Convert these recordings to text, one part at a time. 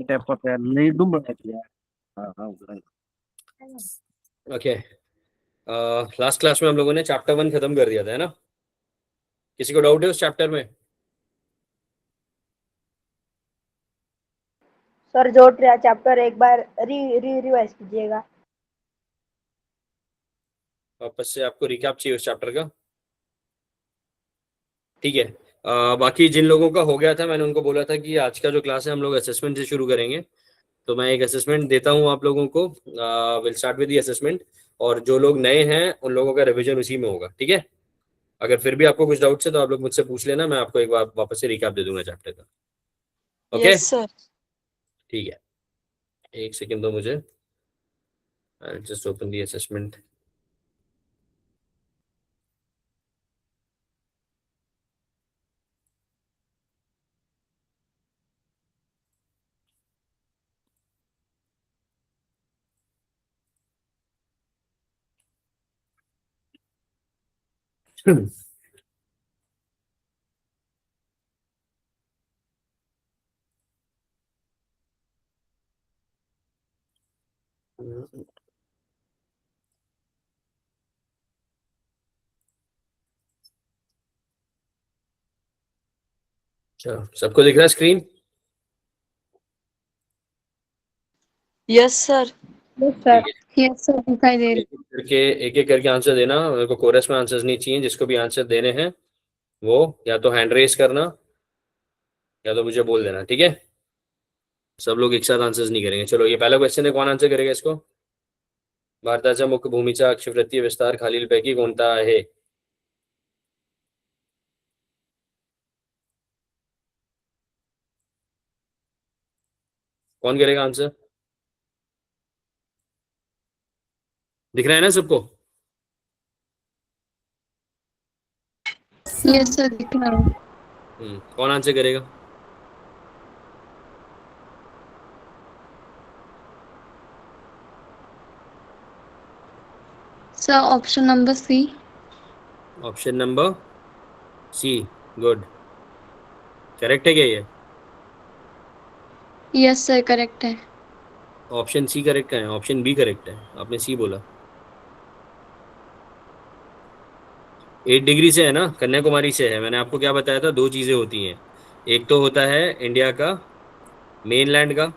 papel ni dumba ya. हाँ okay, last class में हम लोगों ने चैप्टर 1 खत्म कर दिया था, है ना? किसी को डाउट है उस चैप्टर में? सर जो चैप्टर एक बार रिवाइज कीजिएगा। वापस से आपको रिकैप चाहिए उस चैप्टर का? ठीक है। बाकी जिन लोगों का हो गया था, मैंने उनको बोला था कि आज का जो क्लास है हम लोग असेसमेंट से शुरू करेंगे। तो मैं एक असेसमेंट देता हूँ आप लोगों को। Will start with the assessment, और जो लोग नए हैं उन लोगों का रिवीजन उसी में होगा, ठीक है? अगर फिर भी आपको कुछ डाउट्स है तो आप लोग मुझसे पूछ लेना, मैं आपको एक बार वापस से रिकैप दे दूंगा चैप्टर का। ओके? Yes sir. ठीक है, एक सेकेंड दो मुझे, I just open the assessment. चलो, सबको दिख रहा है स्क्रीन? Yes sir. ठीक है, यस सर, दिखाई दे रही। एक एक करके आंसर देना। मेरे को कोरस में आंसर्स नहीं चाहिए। जिसको भी आंसर देने हैं वो या तो हैंड रेस करना या तो मुझे बोल देना, ठीक है? सब लोग एक साथ आंसर्स नहीं करेंगे। चलो, ये पहला क्वेश्चन है, कौन आंसर करेगा इसको? भारताचा मुख्य भूमीचा क्षेत्रफळीय विस्तार खालीलपैकी कोणता आहे? कौन करेगा आंसर? दिख रहा है ना सबको? यस सर, दिख रहा है। कौन आंसर करेगा? Sir option number C. Option number C, good. Correct है क्या ये? यस सर, करेक्ट है। ऑप्शन सी करेक्ट है, ऑप्शन बी करेक्ट है, आपने सी बोला। 8 डिग्री से है ना, कन्याकुमारी से है। मैंने आपको क्या बताया था, दो चीजें होती हैं। एक तो होता है इंडिया का मेनलैंड का,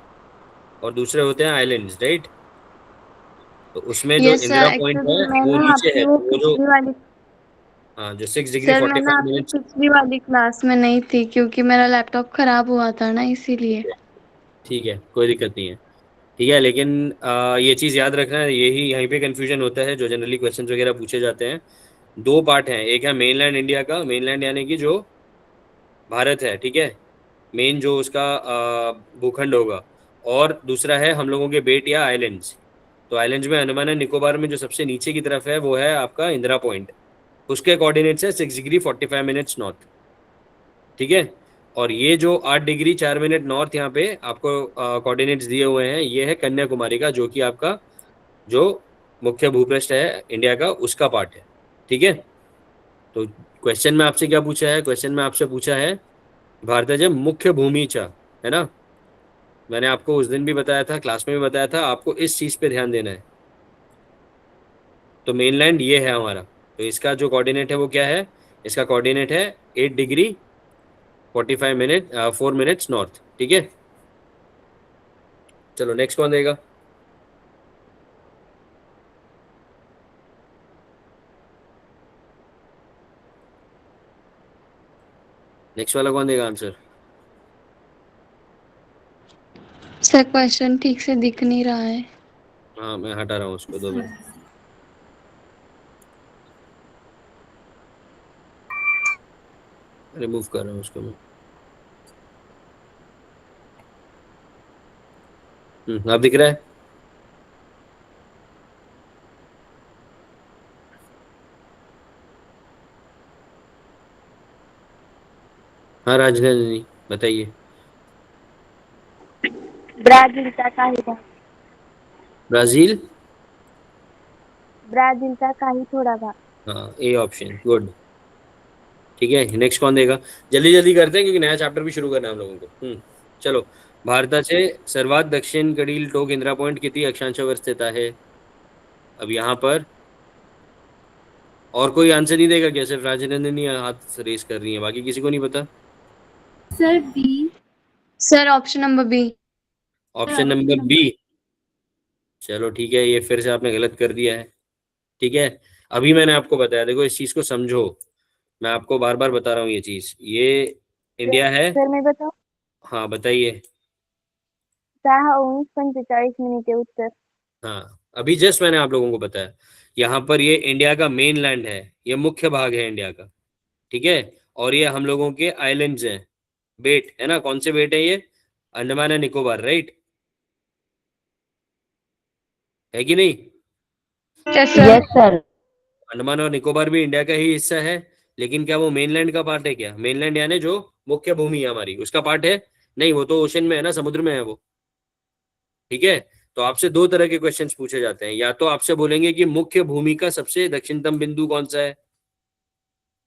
और दूसरे होते हैं आइलैंड्स, राइट? तो उसमें जो yes sir, Indira point actually है मैं वो ना नीचे है, आपकी वो तो वो जो पिछली वाली जो 6 डिग्री सर मैं ना 45 आपकी मिनट्स। पिछली वाली क्लास में नहीं थी क्योंकि मेरा लैपटॉप खराब हुआ था ना, इसीलिए। ठीक है, कोई दिक्कत नहीं है। ठीक है, लेकिन ये चीज़ याद रखना है, यही यहीं पे कंफ्यूजन होता है जो जनरली क्वेश्चन वगैरह पूछे जाते हैं। दो पार्ट हैं, एक है मेनलैंड इंडिया का, मेनलैंड यानी कि जो भारत है, ठीक है, मेन जो उसका भूखंड होगा। और दूसरा है हम लोगों के बेट या आइलैंड्स। तो आइलैंड्स में अंडमान एंड निकोबार में जो सबसे नीचे की तरफ है वो है आपका इंदिरा पॉइंट। उसके कोऑर्डिनेट्स है 6 डिग्री 45 मिनट्स नॉर्थ, ठीक है। और ये जो 8 डिग्री 4 मिनट नॉर्थ यहाँ पे आपको कोऑर्डिनेट्स दिए हुए हैं, ये है कन्याकुमारी का, जो कि आपका जो मुख्य भूपृष्ठ है इंडिया का, उसका पार्ट है, ठीक है। तो क्वेश्चन में आपसे क्या पूछा है? क्वेश्चन में आपसे पूछा है भारताच्या मुख्य भूमीचा, है ना? मैंने आपको उस दिन भी बताया था, क्लास में भी बताया था, आपको इस चीज पे ध्यान देना है। तो मेनलैंड ये है हमारा, तो इसका जो कोऑर्डिनेट है वो क्या है? इसका कोऑर्डिनेट है 8 डिग्री 45 मिनट 4 मिनट्स नॉर्थ, ठीक है। चलो नेक्स्ट कौन देगा? नेक्स्ट वाला कौन देगा आंसर? सर क्वेश्चन ठीक से दिख नहीं रहा है। हाँ, मैं हटा रहा हूँ उसको, 2 मिनट। रिमूव कर रहा हूँ उसको मैं। अब दिख रहा है? हाँ राजधानी बताइए। ब्राझीलचा काही भाग, ब्राजील, ब्राझीलचा काही थोडा भाग। हाँ ए ऑप्शन, गुड। ठीक है, नेक्स्ट कौन देगा? जल्दी जल्दी करते हैं क्योंकि नया चैप्टर भी शुरू करना है हम लोगों को। चलो, भारताचे सर्वात दक्षिणेकडील टोक इंदिरा पॉइंट किती अक्षांशावर स्थित आहे? अब यहाँ पर और कोई आंसर नहीं देगा क्या? सिर्फ राजनंदिनी हाथ रेस कर रही है, बाकी किसी को नहीं पता? Sir B. Sir option number B. Option number B. चलो ठीक है, ये फिर से आपने गलत कर दिया है। ठीक है, अभी मैंने आपको बताया, देखो इस चीज को समझो, मैं आपको बार बार बता रहा हूँ ये चीज, ये इंडिया है। सर मैं बताऊं? हाँ बताइए। 6:45 उत्तर। हाँ, अभी जस्ट मैंने आप लोगों को बताया, यहाँ पर ये इंडिया का मेन लैंड है, ये मुख्य भाग है इंडिया का। ठीक है, और ये हम लोगों के आइलैंड्स हैं, बेट है ना। कौन से बेट है ये? Andaman and Nicobar, right? है कि नहीं? Yes sir. अंडमान और निकोबार भी इंडिया का ही हिस्सा है, लेकिन क्या वो मेनलैंड का पार्ट है क्या? मेनलैंड यानी जो मुख्य भूमि है हमारी, उसका पार्ट है? नहीं, वो तो ओशन में है ना, समुद्र में है वो। ठीक है, तो आपसे दो तरह के क्वेश्चंस पूछे जाते हैं, या तो आपसे बोलेंगे कि मुख्य भूमि का सबसे दक्षिणतम बिंदु कौन सा है,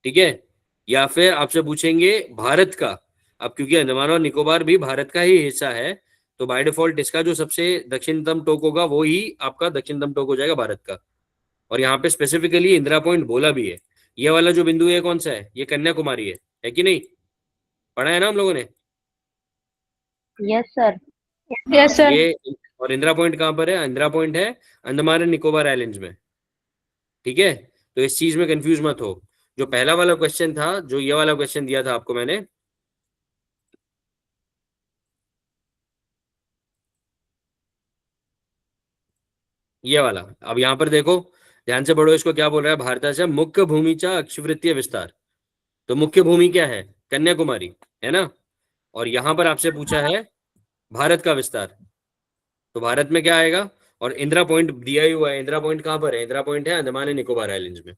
ठीक है, या फिर आपसे पूछेंगे भारत का। अब क्योंकि अंडमान और निकोबार भी भारत का ही हिस्सा है, तो बाय डिफॉल्ट इसका जो सबसे दक्षिणतम टोक होगा वो ही आपका दक्षिणतम टोक हो जाएगा भारत का। और यहाँ पे स्पेसिफिकली इंदिरा पॉइंट बोला भी है। ये वाला जो बिंदु है कौन सा है? ये कन्याकुमारी है कि नहीं? पढ़ा है ना हम लोगों ने? Yes sir. हाँ, ये और इंदिरा पॉइंट कहाँ पर है? इंदिरा पॉइंट है अंडमान एंड निकोबार आइलैंड्स में। ठीक है, तो इस चीज में कंफ्यूज मत हो। जो पहला वाला क्वेश्चन था, जो ये वाला क्वेश्चन दिया था आपको मैंने, ये वाला, अब यहाँ पर देखो ध्यान से पढ़ो इसको, क्या बोल रहा है? भारताचा मुख्य भूमीचा अक्षवृत्तीय विस्तार। तो मुख्य भूमि क्या है? कन्याकुमारी, है ना। और यहां पर आपसे पूछा है भारत का विस्तार, तो भारत में क्या आएगा? और इंदिरा पॉइंट दिया ही हुआ है, इंदिरा पॉइंट कहां पर है? इंदिरा पॉइंट है अंडमान एंड निकोबार आइलैंड्स में।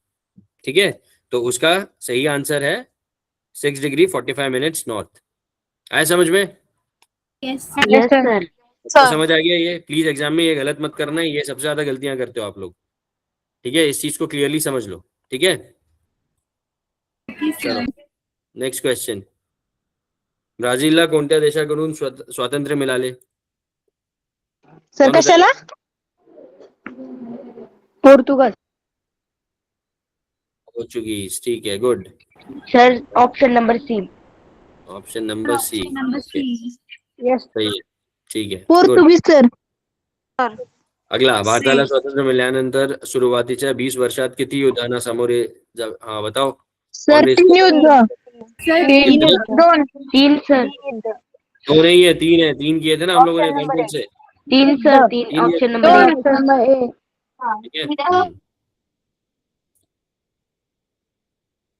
ठीक है, तो उसका सही आंसर है 6 डिग्री 45 मिनट्स नॉर्थ। आया समझ में? Yes yes sir. तो समझ आ गया ये? प्लीज एग्जाम में ये गलत मत करना, ये सबसे ज्यादा गलतियां करते हो आप लोग। ठीक है, इस चीज को क्लियरली समझ लो। ठीक है, चलो नेक्स्ट क्वेश्चन। ब्राझीलला कोणत्या देशाकडून स्वातंत्र्य मिळाले? सर कौन कशाला? पोर्तुगल। पोर्चुगीज, ठीक है, good. Sir option number C. Option number C, number okay, C. Yes. सही है, ठीक है, गुड। पोर्तुगीज सर। अगला, भारताला स्वातंत्र्य मिळाल्यानंतर सुरुवातीच्या 20 वर्षात किती युद्धांना सामोरे हाँ बताओ। सर कौन तीन युद्ध। सर कितना? दोन। तीन सर। दो नहीं है, तीन है, तीन किए थे ना हम लोगों ने, कौन कौन से? तीन सर। तीन। तीन ऑप्शन ये- नंबर ए। ठीक है,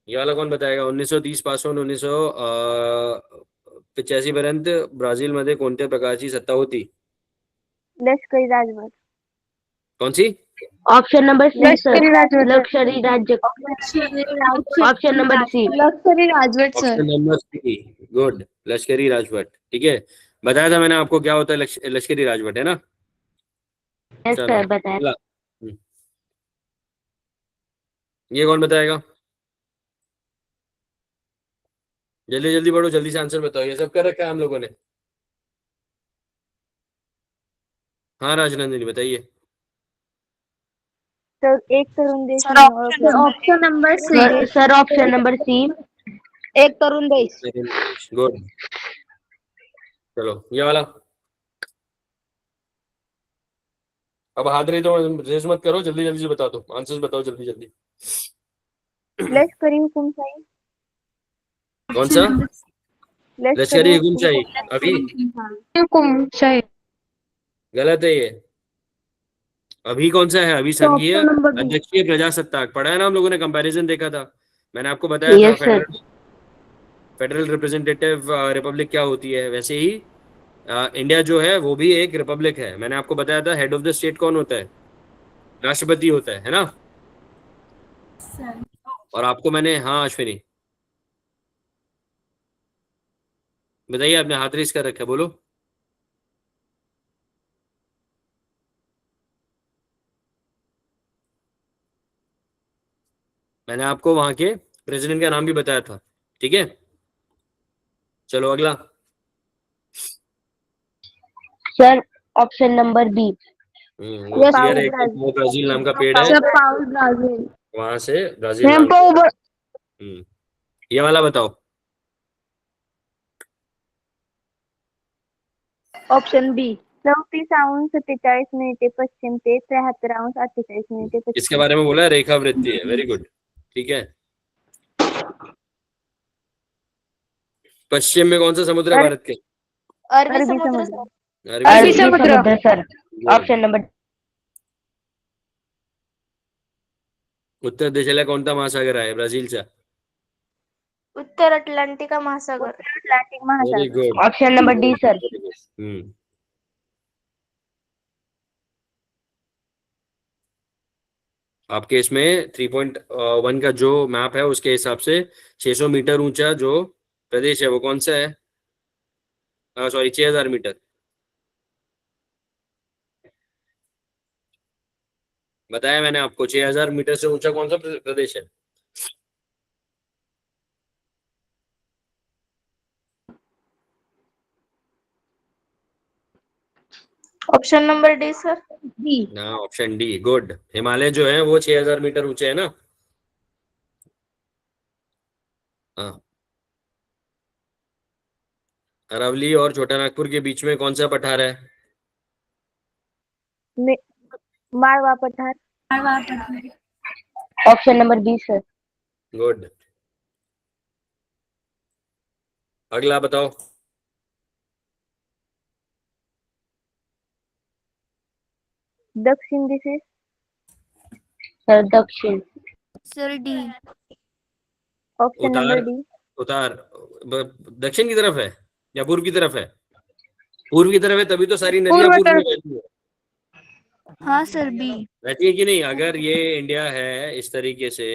ये वाला कौन बताएगा? 1930 पासून 1985 पर्यंत ब्राझील मध्ये कोणत्या प्रकारची सत्ता होती? लष्करी राजवट। कौन सी? Option number C sir. लष्करी राजवट। लष्करी राज्य। Option number C. लष्करी राजवट option sir. Number C, good, लश्करी राजवट। ठीक है, बताया था मैंने आपको क्या होता है लश्करी राजवट, है ना। यस चलो सर बताया। अगला। ये कौन बताएगा? जल्दी जल्दी पढ़ो, जल्दी से आंसर बताओ, ये सब कर रखा है हम लोगों ने। हाँ राजनंदिनी बताइए। तो एक तरुण देश सर म्हणून ओळखला जातो। Option number C. Sir option number C. एक तरुण देश। गुड, चलो ये वाला। अब हाथ रही तो रेस मत करो, जल्दी जल्दी से बता दो, आंसर्स बताओ जल्दी जल्दी। लष्करी हुकुमशाही। कौन सा? लष्करी लश्करी हुकुमशाही? अभी हुकुमशाही। गलत है ये। अभी कौन सा है? अभी संघीय ऑप्शन नंबर बी। अध्यक्षीय प्रजासत्ताक पढ़ा है ना हम लोगों ने, कंपैरिजन देखा था, मैंने आपको बताया था। Yes sir. Federal representative Republic क्या होती है, वैसे ही इंडिया जो है वो भी एक रिपब्लिक है। मैंने आपको बताया था हेड ऑफ द स्टेट कौन होता है? राष्ट्रपति होता है ना। सर और आपको मैंने, हाँ अश्विनी बताइए, आपने हाथ रेस कर रखा है, बोलो। मैंने आपको वहां के प्रेसिडेंट का नाम भी बताया था। ठीक है, चलो अगला। Sir option number B. वो Yes, क्लियर पाउ है, एक ब्राजील। वो ब्राजील नाम का पेड़ है, सर पाउल ब्राजील। वहां से ब्राजील मैम नाम। पाउ ये वाला बताओ। ऑप्शन बी 34°47 पश्चिम ते 73°48 इसके पश्चिम। बारे में बोला है, रेखा वृत्ति है, वेरी गुड। ठीक है, पश्चिम में कौन सा समुद्र है अर- भारत के? अरबी समुद्र सर। अरबी अरबी समुद्र। समुद्र सर। Good. ऑप्शन नंबर उत्तर दिशेला कोणता महासागर आहे ब्राझीलचा? उत्तर अटलांटिक महासागर। अटलांटिक वेरी महासागर। Good. Option number D sir. आपके इसमें 3.1 का जो मैप है उसके हिसाब से 600 मीटर ऊंचा जो प्रदेश है वो कौन सा है? Sorry, 6000 metre. बताया मैंने आपको, 6000 मीटर से ऊंचा कौन सा प्रदेश है? Option number D sir. D. ना, ऑप्शन डी, गुड। हिमालय जो है वो 6000 मीटर ऊंचे है ना। हाँ। अरावली और छोटा नागपुर के बीच में कौन सा पठार है? माळवा पठार। मारवाड़ पठार। Option number B sir. Good. अगला बताओ। दक्षिण दिशेस। सर दक्षिण। Sir D. ऑप्शन नंबर उतार, डी। उतार दक्षिण की तरफ है या पूर्व की तरफ है? पूर्व की तरफ है, तभी तो सारी नदियां पूर्व में बहती है। हाँ सर बी। बहती है कि नहीं? अगर ये इंडिया है इस तरीके से,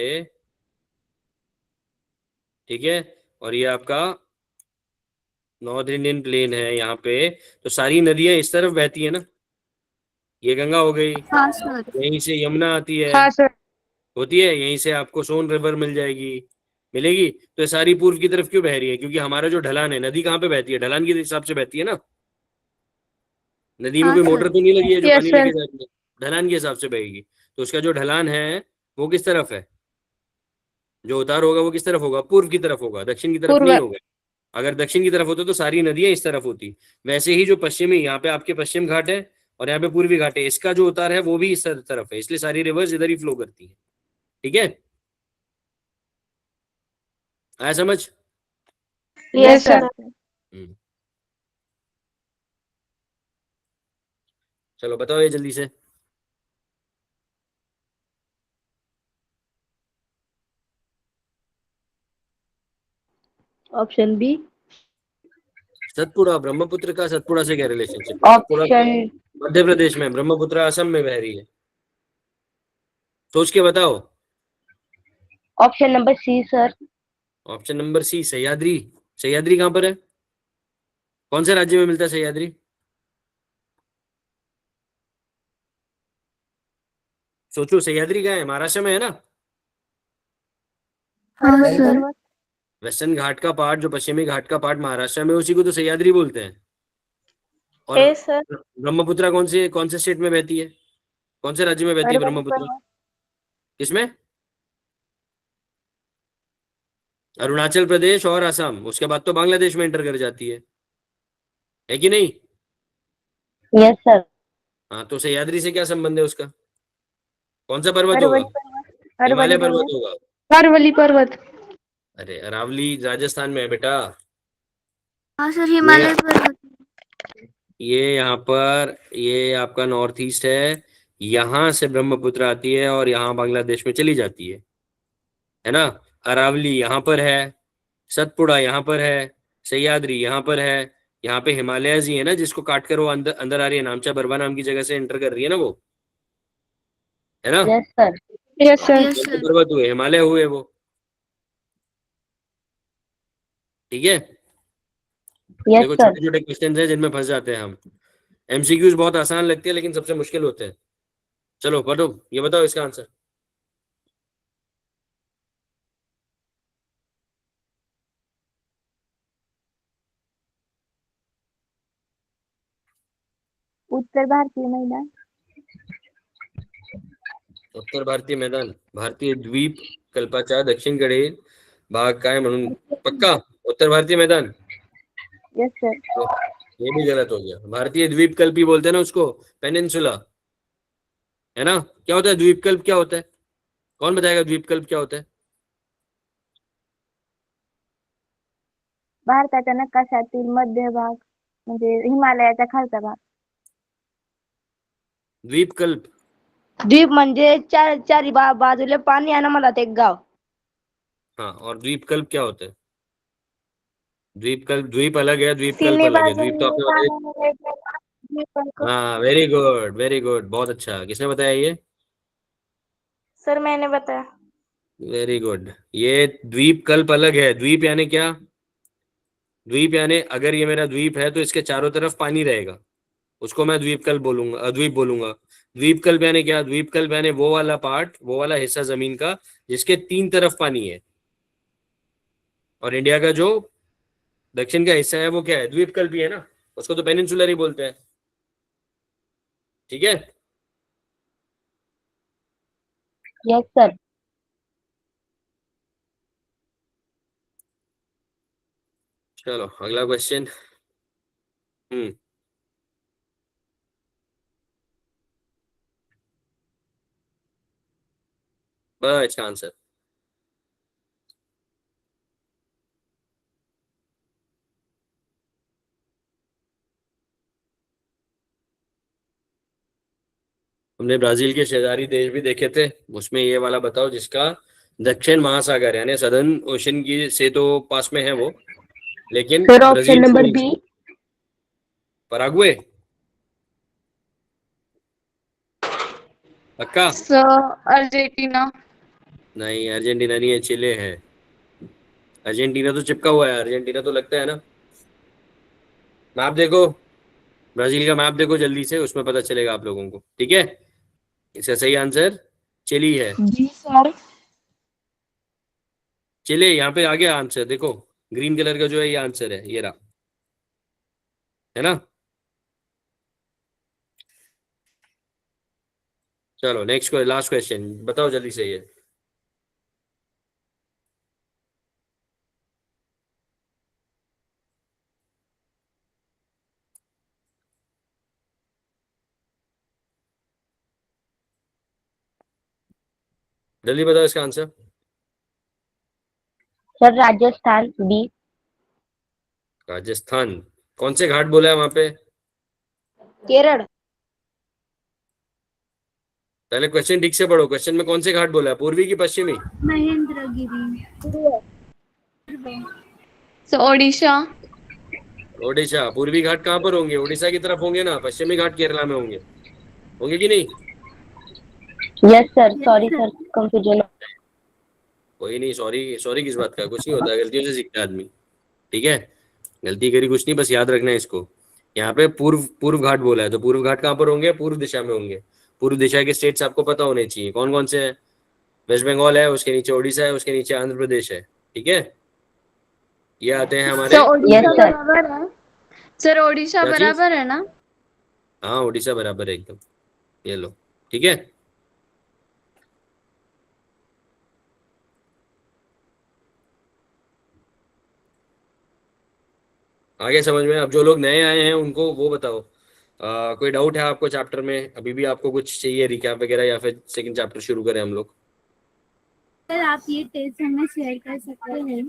ठीक है, और ये आपका नॉर्थ इंडियन प्लेन है यहाँ पे, तो सारी नदियां इस तरफ बहती है ना। ये गंगा हो गई, हाँ सर। यहीं से यमुना आती है, हाँ सर। होती है, यहीं से आपको सोन रिवर मिल जाएगी, मिलेगी। तो ये सारी पूर्व की तरफ क्यों बह रही है? क्योंकि हमारा जो ढलान है, नदी कहाँ पे बहती है? ढलान के हिसाब से बहती है ना। नदी में हाँ कोई सर। मोटर तो नहीं लगी है जो Yes, पानी sir. लेके जाती है, ढलान के हिसाब से बहेगी। तो उसका जो ढलान है वो किस तरफ है? जो उतार होगा वो किस तरफ होगा? पूर्व की तरफ होगा, दक्षिण की तरफ पूर्व। नहीं होगा। अगर दक्षिण की तरफ होता तो सारी नदियां इस तरफ होती। वैसे ही जो पश्चिमी, यहाँ पे आपके पश्चिम घाट है और यहाँ पे पूर्वी घाट है, इसका जो उतार है वो भी इस तरफ है, इसलिए सारी रिवर्स इधर ही फ्लो करती है। ठीक है, आया समझ? Yes sir. हम्म। चलो बताओ ये जल्दी से। Option B. सतपुड़ा, ब्रह्मपुत्र का सतपुड़ा से क्या रिलेशनशिप है? सतपुड़ा तो ऑप्शन मध्य प्रदेश में, ब्रह्मपुत्र असम में बह रही है। सोच के बताओ। Option number C sir. Option number C, Sahyadri. Sahyadri कहाँ पर है? कौन से राज्य में मिलता है सह्याद्री? सोचो, सह्याद्री कहाँ है? महाराष्ट्र में है ना। हाँ पर्वत सर। पर्वत। वेस्टर्न घाट का पार्ट, जो पश्चिमी घाट का पार्ट महाराष्ट्र में, उसी को तो सह्याद्री बोलते हैं। और ए सर। ब्रह्मपुत्र कौन से स्टेट में बहती है? कौन से राज्य में बहती है अरवली ब्रह्मपुत्र? पर्वत। किसमें? अरुणाचल प्रदेश और असम, उसके बाद तो बांग्लादेश में एंटर कर जाती है कि नहीं? Yes sir. हाँ, तो सह्याद्री से क्या संबंध है उसका? कौन सा पर्वत होगा? अरवली पर्वत। हिमालय अरवली पर्वत पर्वत। होगा। अरवली पर्वत। अरे, अरावली राजस्थान में है बेटा। हाँ सर हिमालय पर्वत। ये यहाँ पर, ये आपका नॉर्थ ईस्ट है, यहाँ से ब्रह्मपुत्र आती है और यहाँ बांग्लादेश में चली जाती है ना। अरावली यहाँ पर है, सतपुड़ा यहाँ पर है, सह्याद्री यहाँ पर है। यहाँ पे हिमालयज ही है ना, जिसको काट कर वो अंदर अंदर आ रही है, नामचा बरवा नाम की जगह से एंटर कर रही है ना वो, है ना। Yes sir. Yes sir. Yes ये तो सर। पर्वत हुए, हिमालय हुए वो। ठीक है, यस देखो सर। छोटे छोटे क्वेश्चन है जिनमें फंस जाते हैं हम। एमसीक्यूज बहुत आसान लगते हैं लेकिन सबसे मुश्किल होते हैं। चलो पढ़ो, ये बताओ इसका आंसर। उत्तर भारतीय मैदान. उत्तर भारतीय मैदान भारतीय द्वीप कल्पाच्या दक्षिणेकडील भाग काय म्हणून पक्का उत्तर भारतीय मैदान. Yes sir. तो ये भी गलत हो गया. भारतीय द्वीपकल्प ही बोलते हैं ना उसको, पेनिनसुला, है ना. क्या होता है द्वीपकल्प, क्या होता है, कौन बताएगा द्वीपकल्प क्या होता है. भारताच्या नकाशातील मध्य भाग म्हणजे हिमालयाचा खालचा भाग. द्वीपकल्प. द्वीप म्हणजे चारी बाजूले पाणी आहे ना मला ते एक गाव. हाँ, और द्वीपकल्प क्या होता है. द्वीपकल्प, द्वीप अलग है, द्वीपकल्प अलग है. द्वीप तो आपने बताया. हाँ, वेरी गुड वेरी गुड, बहुत अच्छा. किसने बताया ये. सर मैंने बताया. Very good. ये द्वीपकल्प अलग है. द्वीप यानी क्या, द्वीप यानी अगर ये मेरा द्वीप है तो इसके चारों तरफ पानी रहेगा, उसको मैं द्वीपकल्प बोलूंगा, द्वीप बोलूंगा. द्वीपकल्प यानी क्या, द्वीपकल्प यानी वो वाला पार्ट, वो वाला हिस्सा जमीन का जिसके 3 तरफ पानी है. और इंडिया का जो दक्षिण का हिस्सा है वो क्या है, द्वीपकल्प ही है ना. उसको तो पेनिनसुलर ही बोलते हैं. ठीक है. Yes sir. चलो अगला क्वेश्चन. बड़ा अच्छा आंसर. हमने ब्राजील के शेजारी देश भी देखे थे, उसमें ये वाला बताओ जिसका दक्षिण महासागर यानी सदर्न ओशन की से तो पास में है वो, लेकिन sir option Brazil number B. Paraguay. पक्का. Sir Argentina. नहीं, अर्जेंटीना नहीं है, चिले है. अर्जेंटीना तो चिपका हुआ है, अर्जेंटीना तो लगता है ना. मैप देखो, ब्राजील का मैप देखो जल्दी से, उसमें पता चलेगा आप लोगों को. ठीक है. इसका सही आंसर चिली है. जी सर. चिले, यहाँ पे आ गया आंसर. देखो ग्रीन कलर का जो है ये आंसर है, ये रहा, है ना. चलो नेक्स्ट लास्ट क्वेश्चन बताओ जल्दी से ये. जल्दी बताओ इसका answer. Sir Rajasthan B. Rajasthan. कौन से घाट बोला है वहां पे. केरळ. पहले क्वेश्चन ठीक से पढ़ो. क्वेश्चन में कौन से घाट बोला है, पूर्वी की पश्चिमी. महेंद्रगिरी. सर ओडिशा. ओडिशा. पूर्वी घाट कहाँ पर होंगे, उड़ीसा की तरफ होंगे ना. पश्चिमी घाट केरला में होंगे, होंगे कि नहीं. Yes sir. Sorry sir, confusion. कोई नहीं, सॉरी सॉरी किस बात का, कुछ नहीं होता, गलतियों से सीखता है आदमी. ठीक है, गलती करी कुछ नहीं, बस याद रखना है इसको. यहाँ पे पूर्व घाट बोला है, तो पूर्व घाट कहाँ पर होंगे, पूर्व दिशा में होंगे. पूर्व दिशा के स्टेट्स आपको पता होने चाहिए कौन कौन से हैं. वेस्ट बंगाल है, उसके नीचे ओडिशा है, उसके नीचे आंध्र प्रदेश है. ठीक है, ये आते हैं हमारे. Sir Odisha Yes, sir. बराबर है. सर ओडिशा क्या चीज? बराबर है ना. हाँ ओडिशा बराबर है एकदम. ये लो. ठीक है. आगे समझ में. अब जो लोग नए आए हैं उनको वो बताओ, कोई डाउट है आपको चैप्टर में, अभी भी आपको कुछ चाहिए रिकैप वगैरह, या फिर सेकंड चैप्टर शुरू करें हम लोग. सर आप ये टेस्ट हमें शेयर कर सकते हैं.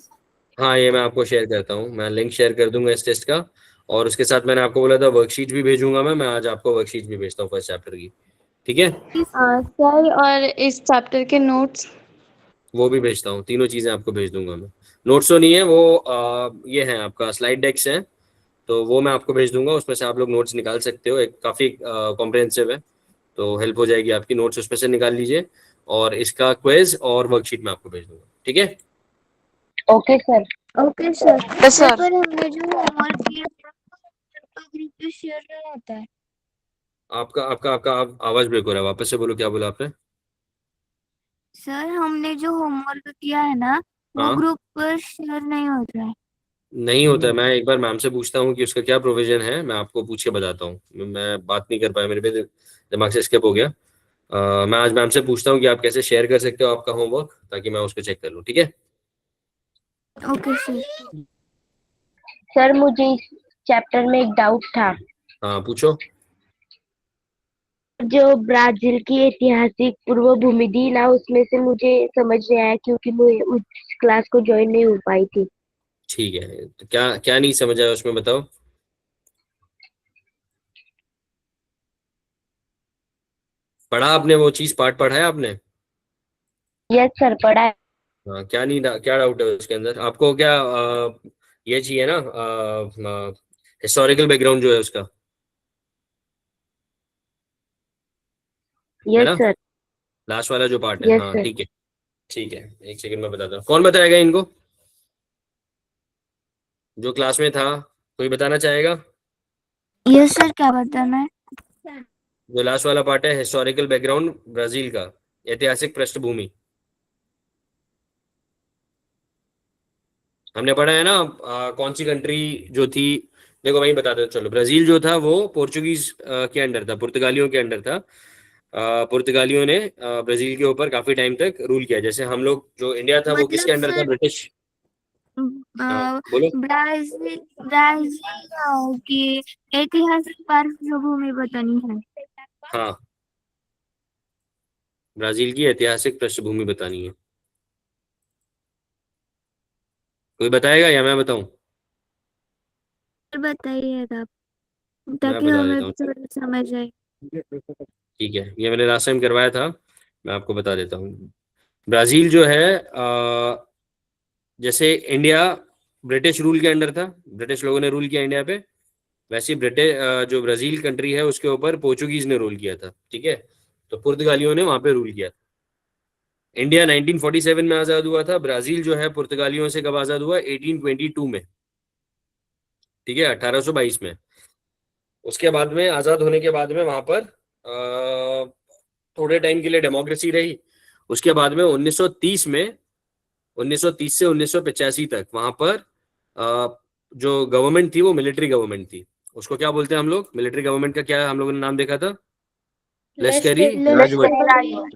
हाँ ये मैं आपको शेयर करता हूँ, मैं लिंक शेयर कर दूंगा इस टेस्ट का. और उसके साथ मैंने आपको बोला था वर्कशीट भी भेजूंगा मैं आज आपको वर्कशीट भी भेजता हूँ फर्स्ट चैप्टर की. ठीक है, सर और इस चैप्टर के नोट्स. वो भी भेजता हूँ, तीनों चीजें आपको भेज दूंगा मैं. नोट्स तो नहीं है वो, ये है आपका स्लाइड डेक्स है, तो वो मैं आपको भेज दूंगा. उसमें से आप लोग नोट्स निकाल सकते हो, एक काफी कॉम्प्रिहेंसिव है, तो हेल्प हो जाएगी आपकी. नोट्स उसमें से निकाल लीजिए, और इसका क्विज और वर्कशीट मैं आपको भेज दूंगा. ठीक है. Okay sir. Okay sir. Yes sir. पर हमने जो होमवर्क किया था तो ग्रुप पे शेयर नहीं होता है. आपका आपका आपका आवाज ब्रेक हो रहा है, वापस से बोलो क्या बोला आपने. सर हमने जो होमवर्क किया है ना वो हाँ. ग्रुप पर शेयर नहीं होता है. नहीं होता है। मैं एक बार मैम से पूछता हूँ कि उसका क्या प्रोविजन है, मैं आपको पूछ के बताता हूँ। मैं बात नहीं कर पाया, मेरे पे दिमाग से स्किप हो गया। मैं आज मैम से पूछता हूँ कि आप कैसे शेयर कर सकते हो आपका होमवर्क, ताकि मैं उसको चेक कर लूँ। ठीक है। Okay sir. सर मुझे इस चैप्टर में एक डाउट था। हाँ पूछो। जो ब्राजील की ऐतिहासिक पूर्व भूमि थी ना, उसमें से मुझे समझ नहीं आया क्योंकि मैं उस क्लास को ज्वाइन नहीं हो पाई थी। ठीक है, तो क्या क्या नहीं समझ आया उसमें, बताओ। पढ़ा आपने वो चीज, पार्ट पढ़ा है आपने? यस सर, पढ़ा है। हाँ, क्या नहीं, क्या डाउट है उसके अंदर आपको? क्या ये चाहिए ना, हिस्टोरिकल बैकग्राउंड जो है उसका, है यस ना? सर। लास्ट वाला जो पार्ट है, यस हाँ सर। ठीक है। ठीक है, एक सेकंड में बताता हूँ। कौन बताएगा इनको? जो क्लास में था, कोई बताना चाहेगा? यस सर, क्या बताना है? जो लास्ट वाला पार्ट है, हिस्टोरिकल बैकग्राउंड ब्राजील का, ऐतिहासिक पृष्ठभूमि, हमने पढ़ा है ना? कौन सी कंट्री जो थी, देखो वही बता दो। चलो, ब्राजील जो था वो पोर्चुगीज के अंडर था, पुर्तगालियों के अंडर था। पुर्तगालियों ने ब्राजील के ऊपर काफी टाइम तक रूल किया। जैसे हम लोग, जो इंडिया था वो किसके मतलब अंडर था? Sir, British. हाँ बोलो। ब्राजील ब्राजील की ऐतिहासिक पार्श्वभूमि बतानी है। हाँ, ब्राजील की ऐतिहासिक पृष्ठभूमि बतानी है। कोई बताएगा या मैं बताऊं? बताइएगा मैं ताकि बता हमें देता भी हूँ। थोड़ा समझ आए। ठीक है, ये मैंने लास्ट टाइम करवाया था, मैं आपको बता देता हूँ। ब्राजील जो है, जैसे इंडिया ब्रिटिश रूल के अंडर था, ब्रिटिश लोगों ने रूल किया इंडिया पे, वैसे ही ब्रिटिश जो ब्राजील कंट्री है उसके ऊपर पोर्चुगीज ने रूल किया था। ठीक है, तो पुर्तगालियों ने वहां पे रूल किया था। इंडिया 1947 में आजाद हुआ था। ब्राजील जो है पुर्तगालियों से कब आजाद हुआ? 1822 में। ठीक है, 1822 में। उसके बाद में, आजाद होने के बाद में वहां पर थोड़े टाइम के लिए डेमोक्रेसी रही। उसके बाद में 1930 में, 1930 से 1985 तक वहां पर जो गवर्नमेंट थी वो मिलिट्री गवर्नमेंट थी। उसको क्या बोलते हैं हम लोग? मिलिट्री गवर्नमेंट का क्या हम लोगों ने नाम देखा था? लश्करी राजवट।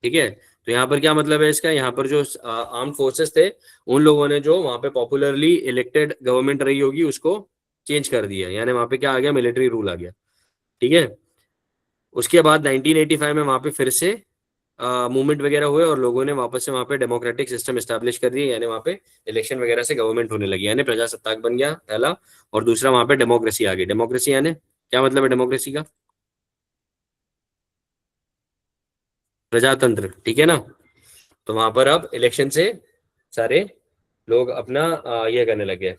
ठीक है, तो यहाँ पर क्या मतलब है इसका? यहाँ पर जो आर्म फोर्सेस थे, उन लोगों ने जो वहां पे पॉपुलरली इलेक्टेड गवर्नमेंट रही होगी उसको चेंज कर दिया, यानी वहां पे क्या आ गया? मिलिट्री रूल आ गया। ठीक है, उसके बाद 1985 में वहां पे फिर से मूवमेंट वगैरह हुए और लोगों ने वापस से वहां पे डेमोक्रेटिक सिस्टम एस्टेब्लिश कर दिया, यानी वहां पे इलेक्शन वगैरह से गवर्नमेंट होने लगी, यानी प्रजासत्ताक बन गया पहला। और दूसरा, वहां पे डेमोक्रेसी आ गई। डेमोक्रेसी यानी क्या मतलब है डेमोक्रेसी का? प्रजातंत्र। ठीक है ना? तो वहां पर अब इलेक्शन से सारे लोग अपना ये करने लगे,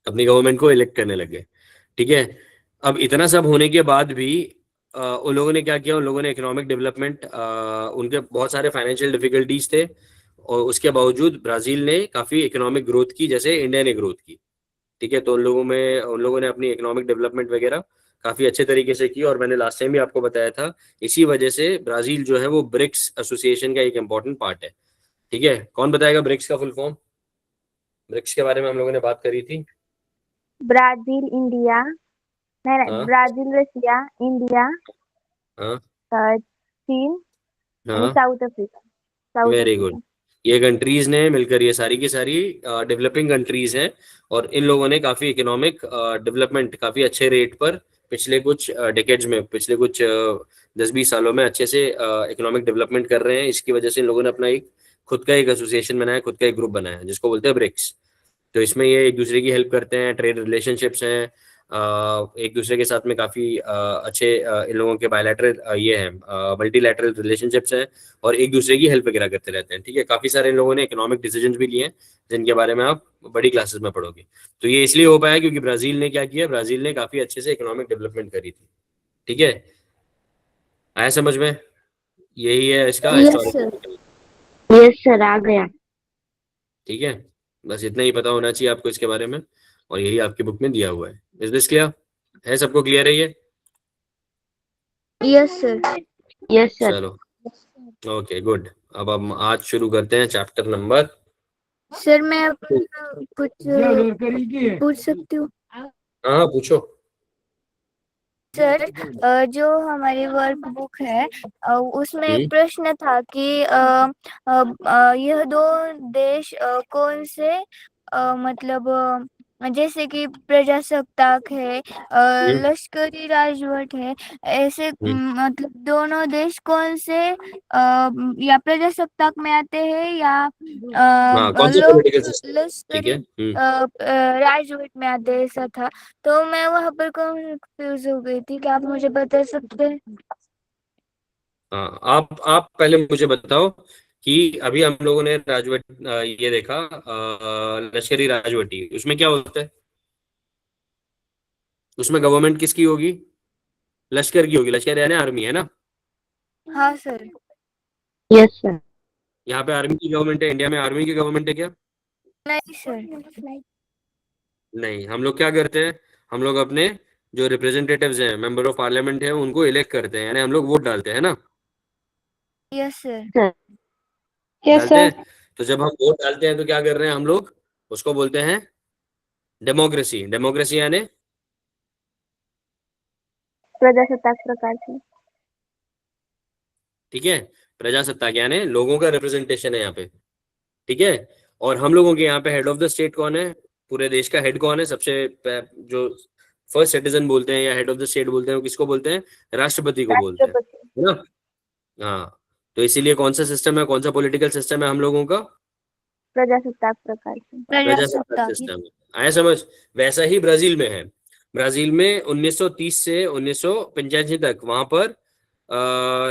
अपनी गवर्नमेंट को इलेक्ट करने लगे। ठीक है, अब इतना सब होने के बाद भी उन लोगों ने क्या किया? उन लोगों ने इकोनॉमिक डेवलपमेंट, उनके बहुत सारे फाइनेंशियल डिफिकल्टीज थे, और उसके बावजूद ब्राजील ने काफी इकोनॉमिक ग्रोथ की, जैसे इंडिया ने ग्रोथ की। ठीक है, तो उन लोगों ने अपनी इकोनॉमिक डेवलपमेंट वगैरह काफी अच्छे तरीके से की। और मैंने लास्ट टाइम भी आपको बताया था, इसी वजह से ब्राजील जो है वो ब्रिक्स एसोसिएशन का एक इंपॉर्टेंट पार्ट है। ठीक है, कौन बताएगा ब्रिक्स का फुल फॉर्म? ब्रिक्स के बारे में हम लोगों ने बात करी थी। ब्राजील इंडिया, नहीं नहीं, हाँ ब्राजील रशिया इंडिया, हाँ चीन एंड हाँ, south Africa. South very good. Africa. ये कंट्रीज ने मिलकर, ये सारी की सारी डेवलपिंग कंट्रीज हैं, और इन लोगों ने काफी इकोनॉमिक डेवलपमेंट काफी अच्छे रेट पर पिछले कुछ डेकेड्स में, पिछले कुछ 10-20 सालों में अच्छे से इकोनॉमिक डेवलपमेंट कर रहे हैं। इसकी वजह से इन लोगों ने अपना एक खुद का एक एसोसिएशन बनाया, खुद का एक ग्रुप बनाया, जिसको बोलते हैं ब्रिक्स। तो इसमें ये एक दूसरे की हेल्प करते हैं, ट्रेड रिलेशनशिप्स हैं, एक दूसरे के साथ में काफी अच्छे इन लोगों के बायलैटरल ये हैं, मल्टीलैटरल रिलेशनशिप्स हैं, और एक दूसरे की हेल्प वगैरह करते रहते हैं। ठीक है, काफी सारे इन लोगों ने इकोनॉमिक डिसीजंस भी लिए हैं, जिनके बारे में आप बड़ी क्लासेस में पढ़ोगे। तो ये इसलिए हो पाया क्योंकि ब्राजील ने क्या किया? ब्राजील ने काफी अच्छे से इकोनॉमिक डेवलपमेंट करी थी। ठीक है, आया समझ में? यही है इसका yes sir. Historical. Yes sir, आ गया। ठीक है, बस इतना ही पता होना चाहिए आपको इसके बारे में, और यही आपकी बुक में दिया हुआ है। Is this clear? है सबको क्लियर है ये? Yes sir. Yes sir. चलो, ओके गुड। अब हम आज शुरू करते हैं चैप्टर नंबर सर मैं अपना कुछ पूछ सकती हूँ? हाँ पूछो। सर जो हमारी वर्क बुक है उसमें एक हम्म। प्रश्न था कि यह दो देश कौन से मतलब जैसे कि प्रजासत्ताक है हम्म। लश्करी राजवट है ऐसे हम्म। मतलब दोनों देश कौन से या प्रजासत्ताक में आते हैं या हाँ कौन सा लोक पॉलिटिकल सिस्टम? ठीक लश्करी है। राजवट में आते हैं ऐसा था। तो मैं वहां पर कंफ्यूज हो गई थी, क्या आप मुझे बता सकते हैं? हाँ आप पहले मुझे बताओ कि अभी हम लोगों ने ये देखा लश्करी राजवटी, उसमें क्या होता है? उसमें गवर्नमेंट किसकी होगी? लश्कर की होगी। लश्कर यानी आर्मी, है ना? हाँ सर। Yes sir. यहाँ पे आर्मी की गवर्नमेंट है, इंडिया में आर्मी की गवर्नमेंट है क्या? नहीं सर। नहीं। हम लोग क्या करते हैं? हम लोग अपने जो रिप्रेजेंटेटिव्स हैं, मेंबर ऑफ पार्लियामेंट है, उनको इलेक्ट करते हैं, यानी हम लोग वोट डालते हैं ना? Yes sir. सर। यस डालते सर। हैं। तो जब हम वोट डालते हैं तो क्या कर रहे हैं हम लोग? उसको बोलते हैं डेमोक्रेसी। डेमोक्रेसी यानी प्रजासत्ताक प्रकार से। ठीक है, प्रजासत्ताक यानी लोगों का रिप्रेजेंटेशन है यहाँ पे। ठीक है। और हम लोगों के यहाँ पे हेड ऑफ द स्टेट कौन है? पूरे देश का हेड कौन है? जो फर्स्ट सिटीजन बोलते हैं या हेड ऑफ द स्टेट बोलते हैं, वो किसको बोलते हैं? राष्ट्रपति को बोलते हैं, राष्ट्रपति। है ना? हाँ। तो इसीलिए कौन सा सिस्टम है, कौन सा पॉलिटिकल सिस्टम है हम लोगों का? प्रजासत्ताक प्रकार से। प्रजासत्ताक प्रजासत्ताक। सिस्टम है। आया समझ? वैसा ही ब्राजील में है। ब्राजील में 1930 से 1985 तक वहां पर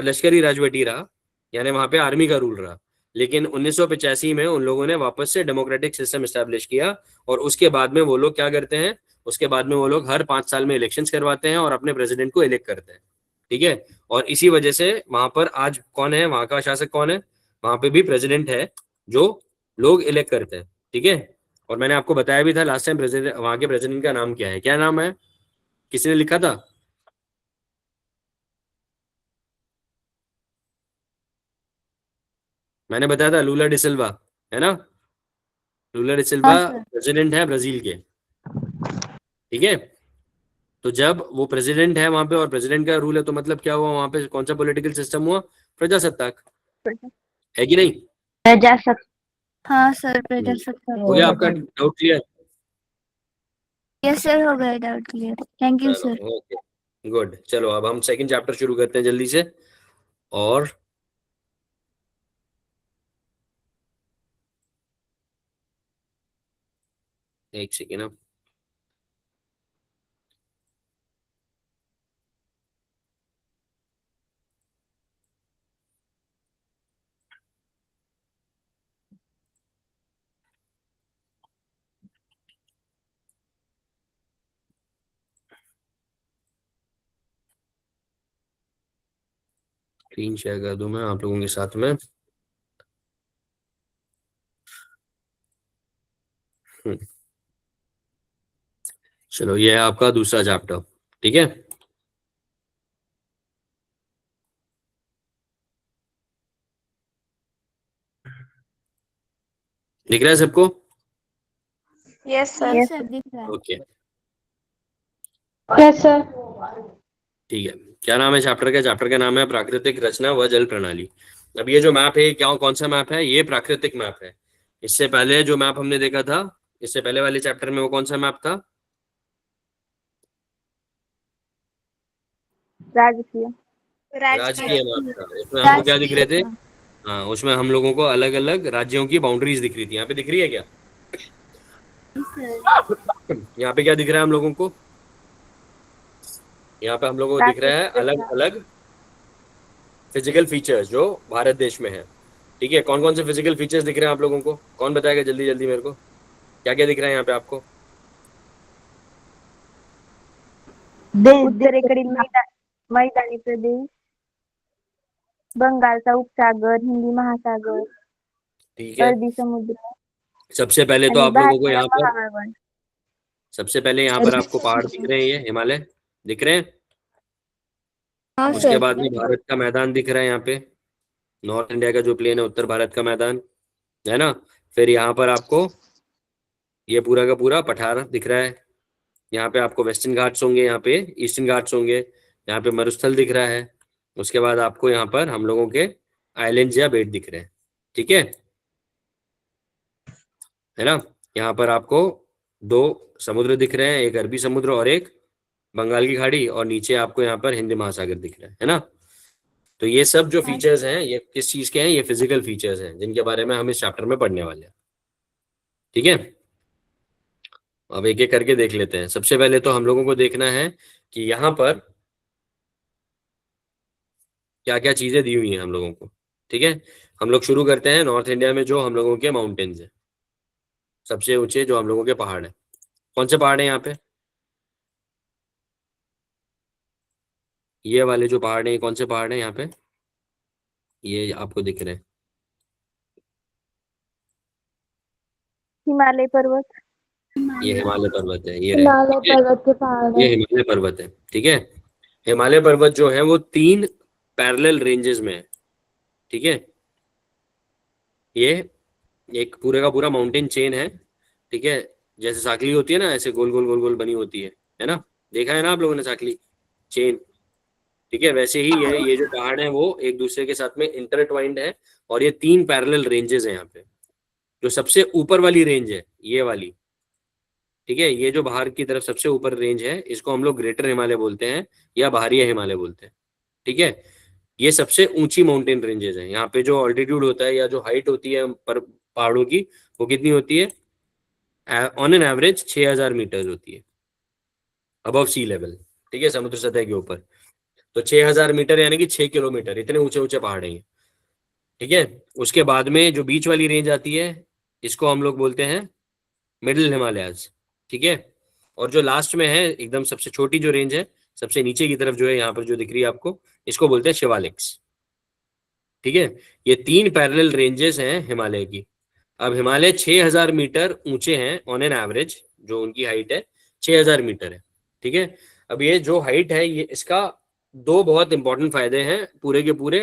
लश्करी राजवटी रहा, यानी वहां पे आर्मी का रूल रहा। लेकिन 1985 में उन लोगों ने वापस से डेमोक्रेटिक सिस्टम एस्टेब्लिश किया, और उसके बाद में वो लोग क्या करते हैं? उसके बाद में वो लोग हर 5 साल में इलेक्शंस करवाते हैं और अपने प्रेसिडेंट को इलेक्ट करते हैं। ठीक है। और इसी वजह से वहां पर आज कौन है, वहां का शासक कौन है? वहां पे भी प्रेसिडेंट है, जो लोग इलेक्ट करते हैं। ठीक है। और मैंने आपको बताया भी था लास्ट टाइम, प्रेसिडेंट, वहां के प्रेसिडेंट का नाम क्या है? क्या नाम है? किसी ने लिखा था? मैंने बताया था, लूला डिसिल्वा, है ना? लूला डिसिल्वा हाँ सर। प्रेसिडेंट है ब्राजील के। ठीक है। तो जब वो प्रेसिडेंट है वहां पे और प्रेसिडेंट का रूल है, तो मतलब क्या हुआ वहां पे? कौन सा पॉलिटिकल सिस्टम हुआ? प्रजासत्ताक। है कि नहीं? प्रजासत्ताक। हाँ सर हम्म। प्रजासत्ताक। हो गया आपका डाउट क्लियर? यस सर हो गया doubt clear. Thank you sir. चलो ओके, गुड। चलो अब हम सेकंड चैप्टर शुरू करते हैं जल्दी से। और एक सेकेंड। 3 शेयर कर दूं मैं आप लोगों के साथ में। हम्म, चलो ये है आपका दूसरा चैप्टर। ठीक है। दिख रहा है सबको? Yes sir. यस सर दिख रहा है। Okay yes sir. ठीक है। क्या नाम है चैप्टर का? चैप्टर का नाम है प्राकृतिक रचना व जल प्रणाली। अब ये जो मैप है, क्या कौन सा मैप है? ये प्राकृतिक मैप है। इससे पहले जो मैप हमने देखा था, इससे पहले वाले चैप्टर में, वो कौन सा मैप था? राजकीय। राजकीय मैप था। इसमें हमको क्या दिख राजकीय रहे थे? था। हाँ, उसमें हम लोगों को अलग अलग राज्यों की बाउंड्रीज दिख रही थी। यहाँ पे दिख रही है क्या? यहाँ पे क्या दिख रहा है हम लोगों को? यहाँ पे हम लोगों को दिख रहा है प्राकृतिक अलग रचना। अलग फिजिकल फीचर्स जो भारत देश में है। ठीक है। कौन कौन से फिजिकल फीचर्स दिख रहे हैं आप लोगों को? कौन बताएगा जल्दी जल्दी मेरे को? क्या क्या दिख रहा है यहाँ पे आपको? उत्तरेकडील मैदानी प्रदेश, बंगालचा उपसागर, हिंदी महासागर, ठीक है। अरबी समुद्र सबसे पहले तो आणि आप लोगों को भारतीय यहाँ पर, महावळवंट। सबसे पहले यहाँ पर आपको पहाड़ दिख रहे हैं, ये हिमालय दिख रहे हैं। हाँ उसके सर। बाद में भारत का मैदान दिख रहा है यहाँ पे, नॉर्थ इंडिया का जो प्लेन है, उत्तर भारत का मैदान, है ना? फिर यहाँ पर आपको ये पूरा का पूरा पठार दिख रहा है। यहाँ पे आपको वेस्टर्न घाट्स होंगे, यहाँ पे ईस्टर्न घाट्स होंगे, यहाँ पे मरुस्थल दिख रहा है। उसके बाद आपको यहाँ पर हम लोगों के आइलैंड्स या बेट दिख रहे हैं। ठीक है ना। यहाँ पर आपको दो समुद्र दिख रहे हैं, एक अरबी समुद्र और एक बंगाल की खाड़ी, और नीचे आपको यहाँ पर हिंद महासागर दिख रहा है ना। तो ये सब जो फीचर्स हैं ये किस चीज के हैं, ये फिजिकल फीचर्स हैं जिनके बारे में हम इस चैप्टर में पढ़ने वाले हैं। ठीक है, अब एक एक करके देख लेते हैं। सबसे पहले तो हम लोगों को देखना है कि यहाँ पर क्या क्या चीजें दी हुई हैं हम लोगों को। ठीक है, हम लोग शुरू करते हैं नॉर्थ इंडिया में जो हम लोगों के माउंटेन्स है, सबसे ऊंचे जो हम लोगों के पहाड़ है। कौन से पहाड़ है यहाँ पे? ये वाले जो पहाड़ है, ये कौन से पहाड़ है यहाँ पे? ये आपको दिख रहे हैं, हिमालय पर्वत। ये हिमालय पर्वत है, ये हिमालय पर्वत के पहाड़ ये है। हिमालय पर्वत है। ठीक है, हिमालय पर्वत जो है वो 3 पैरेलल रेंजेस में है। ठीक है, ये एक पूरे का पूरा माउंटेन चेन है। ठीक है, जैसे साकली होती है ना, ऐसे गोल गोल गोल गोल बनी होती है ना, देखा है ना आप लोगों ने साकली चेन। ठीक है, वैसे ही ये जो पहाड़ है वो एक दूसरे के साथ में इंटरट्वाइंड है, और ये 3 पैरेलल रेंजेस हैं यहाँ पे। जो सबसे ऊपर वाली रेंज है ये वाली, ठीक है, ये जो बाहर की तरफ सबसे ऊपर रेंज है, इसको हम लोग ग्रेटर हिमालय बोलते हैं या बाहरी हिमालय बोलते हैं। ठीक है, ये सबसे ऊंची माउंटेन रेंजेस हैं। यहाँ पे जो ऑल्टीट्यूड होता है या जो हाइट होती है पर पहाड़ों की, वो कितनी होती है? ऑन एन एवरेज 6000 मीटर्स होती है अबव सी लेवल। ठीक है, समुद्र सतह के ऊपर। तो 6000 मीटर यानी कि 6 किलोमीटर, इतने ऊंचे ऊंचे पहाड़ हैं ये। ठीक है, उसके बाद में जो बीच वाली रेंज आती है, इसको हम लोग बोलते हैं मिडिल हिमालयाज। ठीक है, और जो लास्ट में है एकदम सबसे छोटी जो रेंज है, सबसे नीचे की तरफ जो है यहाँ पर जो दिख रही है आपको, इसको बोलते हैं शिवालिक्स। ठीक है, ये 3 पैरेलल रेंजेस हैं हिमालय की। अब हिमालय 6000 मीटर ऊंचे हैं ऑन एन एवरेज, जो उनकी हाइट है 6000 मीटर है। ठीक है, अब ये जो हाइट है, ये इसका 2 बहुत इंपॉर्टेंट फायदे हैं पूरे के पूरे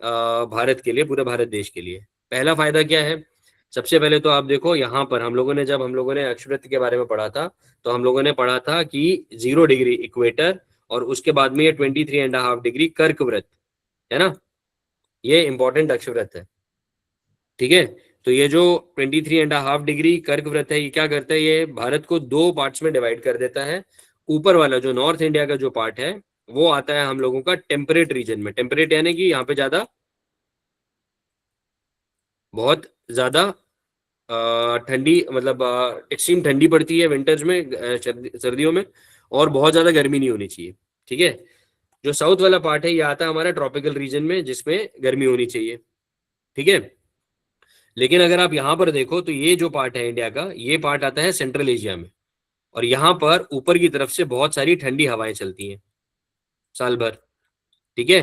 भारत के लिए, पूरे भारत देश के लिए। पहला फायदा क्या है? सबसे पहले तो आप देखो यहाँ पर हम लोगों ने, जब हम लोगों ने अक्षवृत्त के बारे में पढ़ा था, तो हम लोगों ने पढ़ा था कि 0 डिग्री इक्वेटर और उसके बाद में ये 23.5 डिग्री कर्कवृत्त है ना, ये इंपॉर्टेंट अक्षवृत्त है। ठीक है, तो ये जो 23.5 डिग्री कर्कवृत्त है, ये क्या करता है? ये भारत को 2 पार्ट्स में डिवाइड कर देता है। ऊपर वाला जो नॉर्थ इंडिया का जो पार्ट है, वो आता है हम लोगों का टेम्परेट रीजन में। टेम्परेट यानी कि यहाँ पे ज्यादा, बहुत ज्यादा ठंडी, मतलब एक्सट्रीम ठंडी पड़ती है विंटर्स में, सर्दियों में, और बहुत ज्यादा गर्मी नहीं होनी चाहिए। ठीक है, जो साउथ वाला पार्ट है, ये आता है हमारा ट्रॉपिकल रीजन में, जिसमें गर्मी होनी चाहिए। ठीक है, लेकिन अगर आप यहाँ पर देखो तो ये जो पार्ट है इंडिया का, ये पार्ट आता है सेंट्रल एशिया में, और यहाँ पर ऊपर की तरफ से बहुत सारी ठंडी हवाएं चलती हैं साल भर। ठीक है,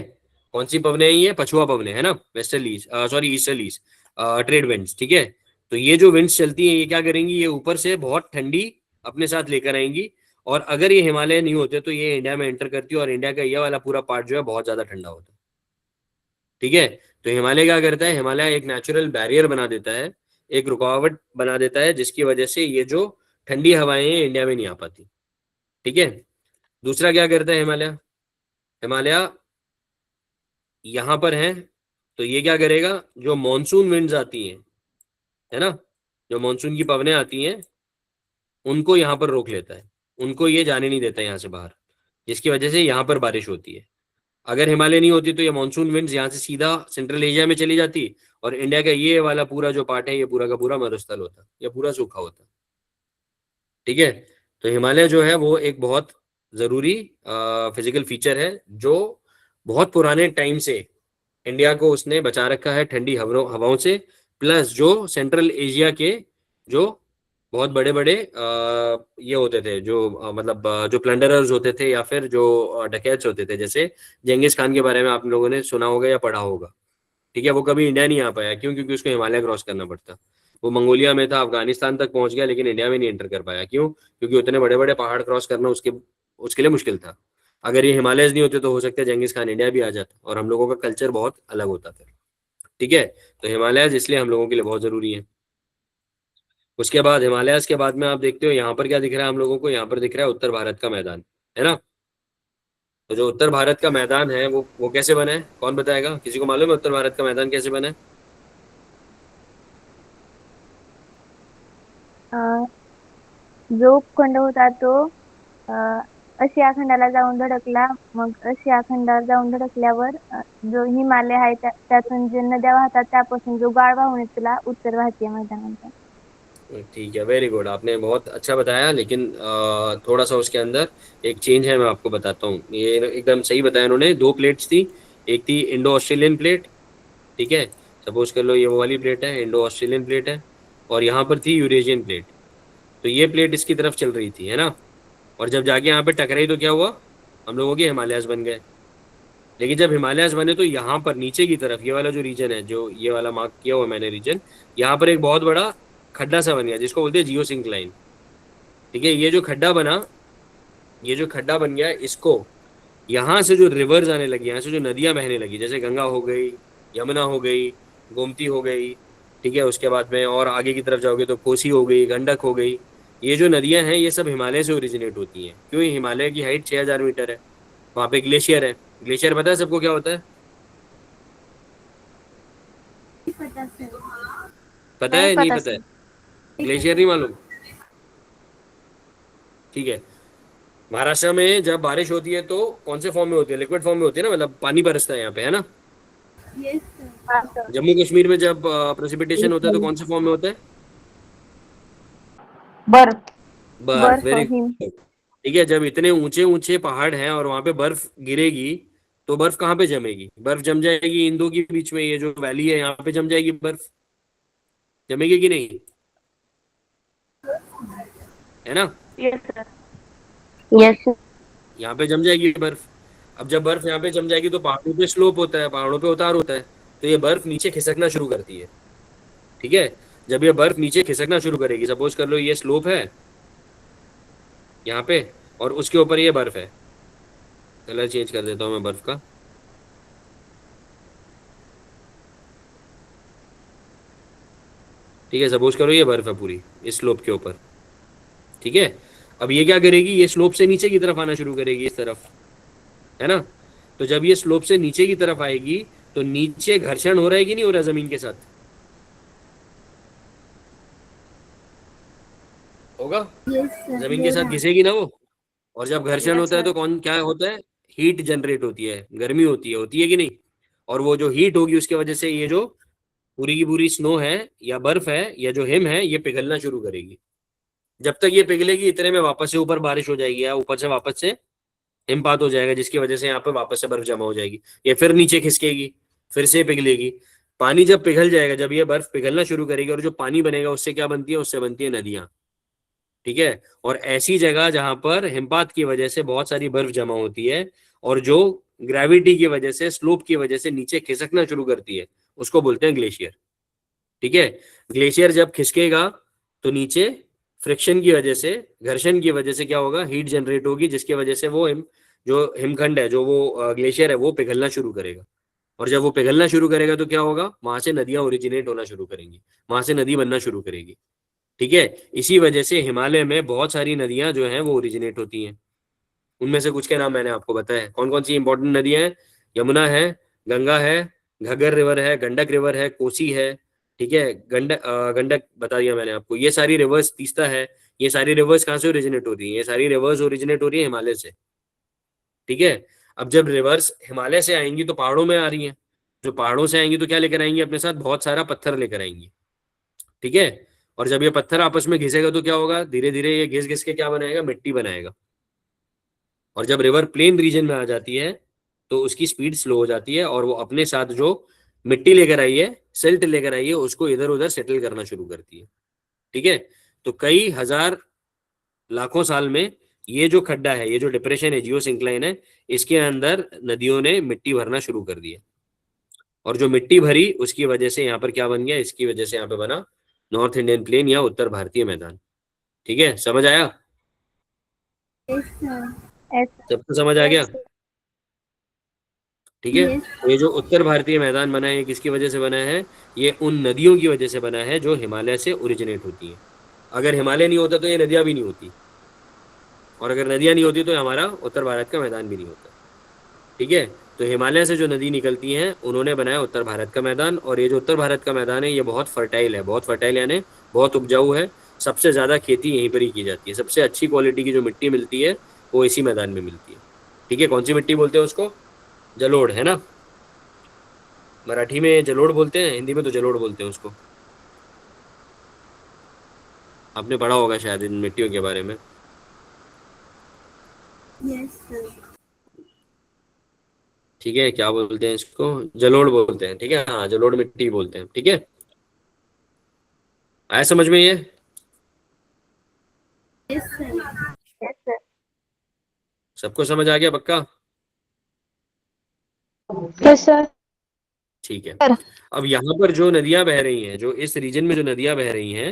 कौन सी पवने हैं? ये पछुआ पवने है ना, westerlies, sorry easterlies trade winds. ठीक है, तो ये जो विंड्स चलती हैं, ये क्या करेंगी? ये ऊपर से बहुत ठंडी अपने साथ लेकर आएंगी, और अगर ये हिमालय नहीं होते तो ये इंडिया में एंटर करती है, और इंडिया का ये वाला पूरा पार्ट जो है बहुत ज्यादा ठंडा होता है। ठीक है, तो हिमालय क्या करता है? हिमालय एक नेचुरल बैरियर बना देता है, एक रुकावट बना देता है, जिसकी वजह से ये जो ठंडी हवाएं हैं इंडिया में नहीं आ पाती। ठीक है, दूसरा क्या करता है हिमालय? हिमालय यहाँ पर है, तो ये क्या करेगा? जो मॉनसून विंड्स आती हैं, है ना, जो मॉनसून की पवनें आती हैं, उनको यहाँ पर रोक लेता है, उनको ये जाने नहीं देता यहाँ से बाहर, जिसकी वजह से यहाँ पर बारिश होती है। अगर हिमालय नहीं होती तो ये मॉनसून विंड्स यहाँ से सीधा सेंट्रल एशिया में चली जाती, और इंडिया का ये वाला पूरा जो पार्ट है, ये पूरा का पूरा मरुस्थल होता, ये पूरा सूखा होता। ठीक है, तो हिमालय जो है वो एक बहुत जरूरी फिजिकल फीचर है, जो बहुत पुराने टाइम से इंडिया को उसने बचा रखा है ठंडी हवाओं से, प्लस जो सेंट्रल एशिया के जो बहुत बड़े बड़े ये होते थे, जो मतलब जो प्लंडरर्स होते थे या फिर जो डकैत्स होते थे, जैसे जेंगिस खान के बारे में आप लोगों ने सुना होगा या पढ़ा होगा। ठीक है, वो कभी इंडिया नहीं आ पाया, क्यों? क्योंकि उसको हिमालय क्रॉस करना पड़ता। वो मंगोलिया में था, अफगानिस्तान तक पहुंच गया, लेकिन इंडिया में नहीं एंटर कर पाया। क्यों? क्योंकि उतने बड़े बड़े पहाड़ क्रॉस करना उसके लिए मुश्किल था। अगर ये हिमालयस नहीं होते तो हो सकता है जेंगिस खान इंडिया भी आ जाता, और हम लोगों का कल्चर बहुत अलग होता फिर। ठीक है, तो हिमालयस इसलिए हम लोगों के लिए बहुत जरूरी है। उसके बाद हिमालयाज के बाद में आप देखते हो यहाँ पर क्या दिख रहा है हम लोगों को, यहाँ पर दिख रहा है उत्तर भारत का मैदान, है ना। तो जो उत्तर भारत का मैदान है वो कैसे बना है, कौन बताएगा, किसी को मालूम है उत्तर भारत का मैदान कैसे बना है? जो उपखंड होता तो आशिया खंडाला जाऊन धडकला, मग आशिया खंडावर जाऊन धडकल्यावर जो हिमालय आहे त्यातून जे नद्या वाहतात त्यापासून जो गाळ वाहून येतो त्याला उत्तर भारतीय मैदान म्हणतात. ठीक है, वेरी गुड, आपने बहुत अच्छा बताया, लेकिन थोड़ा सा उसके अंदर एक चेंज है, मैं आपको बताता हूँ। ये एकदम सही बताया उन्होंने, 2 प्लेट्स थी, एक थी इंडो ऑस्ट्रेलियन प्लेट, ठीक है, सपोज कर लो ये वो वाली प्लेट है, इंडो ऑस्ट्रेलियन प्लेट है, और यहाँ पर थी यूरेशियन प्लेट। तो ये प्लेट इसकी तरफ चल रही थी, है ना, और जब जाके यहाँ पे टकराई तो क्या हुआ, हम लोगों के हिमालयाज बन गए। लेकिन जब हिमालयाज बने तो यहाँ पर नीचे की तरफ ये वाला जो रीजन है, जो ये वाला मार्क किया हुआ मैंने रीजन, यहाँ पर एक बहुत बड़ा खड्डा सा बन गया जिसको बोलते हैं जियो सिंक्लाइन, ठीक है। ये जो खड्डा बन गया, इसको यहाँ से जो रिवर्स आने लगी, यहाँ से जो नदियां बहने लगी, जैसे गंगा हो गई, यमुना हो गई, गोमती हो गई, ठीक है, उसके बाद में और आगे की तरफ जाओगे तो कोसी हो गई, गंडक हो गई, ये जो नदियां हैं ये सब हिमालय से ओरिजिनेट होती हैं। क्यों? हिमालय की हाइट 6000 मीटर है, वहाँ पे ग्लेशियर है। ग्लेशियर पता है सबको क्या होता है? पता है नहीं पता है? ग्लेशियर नहीं मालूम? ठीक है, महाराष्ट्र में जब बारिश होती है तो कौन से फॉर्म में होती है? लिक्विड फॉर्म में होती है ना, मतलब पानी बरसता है यहाँ पे, है ना। जम्मू कश्मीर में जब प्रेसिपिटेशन होता है तो कौन से फॉर्म में होता है? बर्फ. बर्फ, वेरी गुड। ठीक है, जब इतने ऊंचे ऊंचे पहाड़ हैं और वहां पे बर्फ गिरेगी तो बर्फ कहाँ पे जमेगी? बर्फ जम जाएगी इंदो के बीच में, ये जो वैली है यहाँ पे जम जाएगी बर्फ, जमेगी कि नहीं, है ना। Yes sir. Yes sir. यहाँ पे जम जाएगी बर्फ। अब जब बर्फ यहाँ पे जम जाएगी तो पहाड़ों पे स्लोप होता है, पहाड़ों पे उतार होता है, तो ये बर्फ नीचे खिसकना शुरू करती है, ठीक है। जब ये बर्फ नीचे खिसकना शुरू करेगी, सपोज कर लो ये स्लोप है यहाँ पे और उसके ऊपर ये बर्फ है, कलर चेंज कर देता हूँ मैं बर्फ का, ठीक है, सपोज करो ये बर्फ है पूरी इस स्लोप के ऊपर, ठीक है। अब ये क्या करेगी, ये स्लोप से नीचे की तरफ आना शुरू करेगी इस तरफ, है ना। तो जब ये स्लोप से नीचे की तरफ आएगी तो नीचे घर्षण हो रहा है कि नहीं हो रहा जमीन के साथ? होगा, जमीन के साथ घिसेगी ना वो, और जब घर्षण होता है तो कौन क्या होता है, हीट जनरेट होती है, गर्मी होती है कि नहीं। और वो जो हीट होगी उसके वजह से ये जो पूरी की पूरी स्नो है या बर्फ है या जो हिम है ये पिघलना शुरू करेगी। जब तक ये पिघलेगी इतने में वापस से ऊपर बारिश हो जाएगी या ऊपर से वापस से हिमपात हो जाएगा, जिसकी वजह से यहाँ पे वापस से बर्फ जमा हो जाएगी, ये फिर नीचे खिसकेगी, फिर से पिघलेगी। पानी जब पिघल जाएगा, जब ये बर्फ पिघलना शुरू करेगी और जो पानी बनेगा उससे क्या बनती है, उससे बनती है नदियां, ठीक है। और ऐसी जगह जहां पर हिमपात की वजह से बहुत सारी बर्फ जमा होती है और जो ग्रेविटी की वजह से, स्लोप की वजह से नीचे खिसकना शुरू करती है, उसको बोलते हैं ग्लेशियर, ठीक है। ग्लेशियर जब खिसकेगा तो नीचे फ्रिक्शन की वजह से, घर्षण की वजह से क्या होगा, हीट जनरेट होगी, जिसकी वजह से वो जो हिमखंड है, जो वो ग्लेशियर है, वो पिघलना शुरू करेगा। और जब वो पिघलना शुरू करेगा तो क्या होगा, वहां से नदियां ओरिजिनेट होना शुरू करेंगी, वहां से नदी बनना शुरू करेगी, ठीक है। इसी वजह से हिमालय में बहुत सारी नदियां जो हैं वो ओरिजिनेट होती हैं। उनमें से कुछ के नाम मैंने आपको बताया। कौन कौन सी इंपॉर्टेंट नदियां हैं? यमुना है, गंगा है, घग्गर रिवर है, गंडक रिवर है, कोसी है, ठीक है, गंडक बता दिया मैंने आपको। ये सारी रिवर्स, तीस्ता है, ये सारी रिवर्स कहाँ से ओरिजिनेट हो रही है? ये सारी रिवर्स ओरिजिनेट हो रही है हिमालय से, ठीक है। अब जब रिवर्स हिमालय से आएंगी तो पहाड़ों में आ रही हैं, जो पहाड़ों से आएंगी तो क्या लेकर आएंगी अपने साथ, बहुत सारा पत्थर लेकर आएंगी, ठीक है। और जब ये पत्थर आपस में घिसेगा तो क्या होगा, धीरे धीरे ये घिस घिस के क्या बनाएगा, मिट्टी बनाएगा। और जब रिवर प्लेन रीजन में आ जाती है तो उसकी स्पीड स्लो हो जाती है और वो अपने साथ जो मिट्टी लेकर आई है, सिल्ट लेकर आई है, उसको इधर उधर सेटल करना शुरू करती है, ठीक है। तो कई हजार लाखों साल में ये जो खड्डा है, ये जो डिप्रेशन है, जियो सिंक्लाइन है, इसके अंदर नदियों ने मिट्टी भरना शुरू कर दिया। और जो मिट्टी भरी उसकी वजह से यहाँ पर क्या बन गया, इसकी वजह से यहाँ पे बना नॉर्थ इंडियन प्लेन या उत्तर भारतीय मैदान, ठीक है। समझ आया? सबको समझ आ गया? ठीक है। तो ये जो उत्तर भारतीय मैदान बना है, किसकी वजह से बना है? ये उन नदियों की वजह से बना है जो हिमालय से ओरिजिनेट होती है, अगर हिमालय नहीं होता तो ये नदियां भी नहीं होती, और अगर नदियां नहीं होती तो हमारा उत्तर भारत का मैदान भी नहीं होता। ठीक है, तो हिमालय से जो नदी निकलती हैं उन्होंने बनाया उत्तर भारत का मैदान, और ये जो उत्तर भारत का मैदान है ये बहुत फर्टाइल है, बहुत फर्टाइल यानी बहुत उपजाऊ है। सबसे ज्यादा खेती यहीं पर ही की जाती है, सबसे अच्छी क्वालिटी की जो मिट्टी मिलती है वो इसी मैदान में मिलती है। ठीक है, कौन सी मिट्टी बोलते हैं उसको? जलोढ़, है ना? मराठी में जलोढ़ बोलते हैं, हिंदी में तो जलोढ़ बोलते हैं उसको। आपने पढ़ा होगा शायद इन मिट्टियों के बारे में। ठीक है, क्या बोलते हैं इसको? जलोढ़ बोलते हैं। ठीक है, हाँ जलोढ़ मिट्टी बोलते हैं। ठीक है, आया समझ में ये? Yes sir. सबको समझ आ गया पक्का? Yes sir. ठीक है, अब यहाँ पर जो नदियां बह रही हैं, जो इस रीजन में जो नदियां बह रही हैं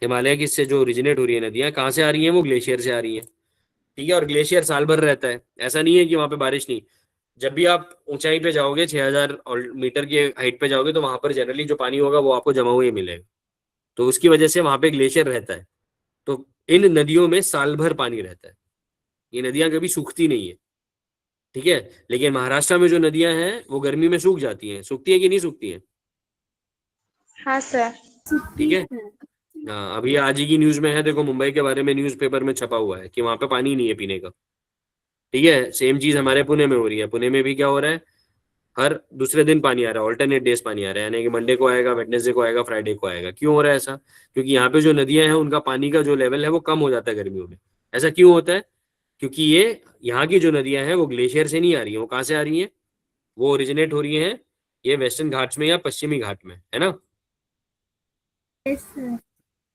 हिमालय की, से जो ओरिजिनेट हो रही है नदियां, कहाँ से आ रही हैं? वो ग्लेशियर से आ रही हैं। ठीक है, और ग्लेशियर साल भर रहता है, ऐसा नहीं है कि वहां पे बारिश नहीं। जब भी आप ऊंचाई पे जाओगे, 6000 मीटर की हाइट पे जाओगे, तो वहां पर जनरली जो पानी होगा वो आपको जमा हुआ ही मिलेगा, तो उसकी वजह से वहां पे ग्लेशियर रहता है। तो इन नदियों में साल भर पानी रहता है, ये नदियां कभी सूखती नहीं है। ठीक है, लेकिन महाराष्ट्र में जो नदियां हैं वो गर्मी में सूख जाती हैं। सूखती है कि नहीं सूखती है? हाँ सर। ठीक है, हाँ अभी आज ही की न्यूज में है, देखो मुंबई के बारे में न्यूज़पेपर में छपा हुआ है कि वहां पे पानी नहीं है पीने का। ठीक है, सेम चीज हमारे पुणे में हो रही है। पुणे में भी क्या हो रहा है, हर दूसरे दिन पानी आ रहा है, ऑल्टरनेट डेज पानी आ रहा है, यानी कि मंडे को आएगा, वेडनेसडे को आएगा, फ्राइडे को आएगा। क्यों हो रहा है ऐसा? क्योंकि यहाँ पे जो नदियां हैं उनका पानी का जो लेवल है वो कम हो जाता है गर्मियों में। ऐसा क्यों होता है? क्योंकि ये यहाँ की जो नदियां हैं वो ग्लेशियर से नहीं आ रही है, वो कहाँ से आ रही हैं? वो ओरिजिनेट हो रही हैं ये वेस्टर्न घाट्स में या पश्चिमी घाट में, है ना? Yes sir.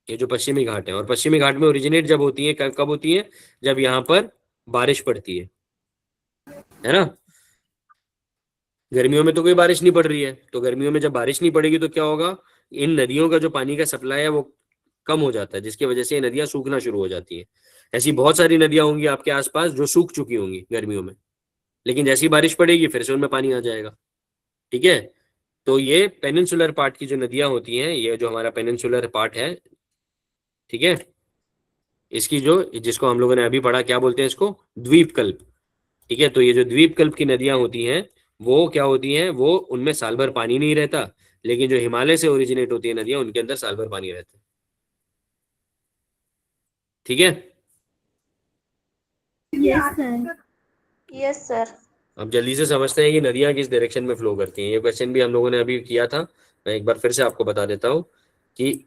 ये जो पश्चिमी घाट है, और पश्चिमी घाट में ओरिजिनेट जब होती है, कब कब होती है? जब यहाँ पर बारिश पड़ती है ना? गर्मियों में तो कोई बारिश नहीं पड़ रही है, तो गर्मियों में जब बारिश नहीं पड़ेगी तो क्या होगा? इन नदियों का जो पानी का सप्लाई है वो कम हो जाता है, जिसकी वजह से ये नदियां सूखना शुरू हो जाती है। ऐसी बहुत सारी नदियां होंगी आपके आसपास जो सूख चुकी होंगी गर्मियों में, लेकिन जैसी बारिश पड़ेगी फिर से उनमें पानी आ जाएगा। ठीक है, तो ये पेनिनसुलर पार्ट की जो नदियां होती हैं, ये जो हमारा पेनिनसुलर पार्ट है, ठीक है, इसकी जो, जिसको हम लोगों ने अभी पढ़ा, क्या बोलते हैं इसको? द्वीपकल्प। ठीक है, तो ये जो द्वीपकल्प की नदियां होती हैं वो क्या होती हैं? वो उनमें साल भर पानी नहीं रहता, लेकिन जो हिमालय से ओरिजिनेट होती है नदियां उनके अंदर साल भर पानी रहता है। ठीक है, यस सर। Yes sir. अब जल्दी से समझते हैं कि नदियां किस डायरेक्शन में फ्लो करती हैं। ये क्वेश्चन भी हम लोगों ने अभी किया था, मैं एक बार फिर से आपको बता देता हूँ कि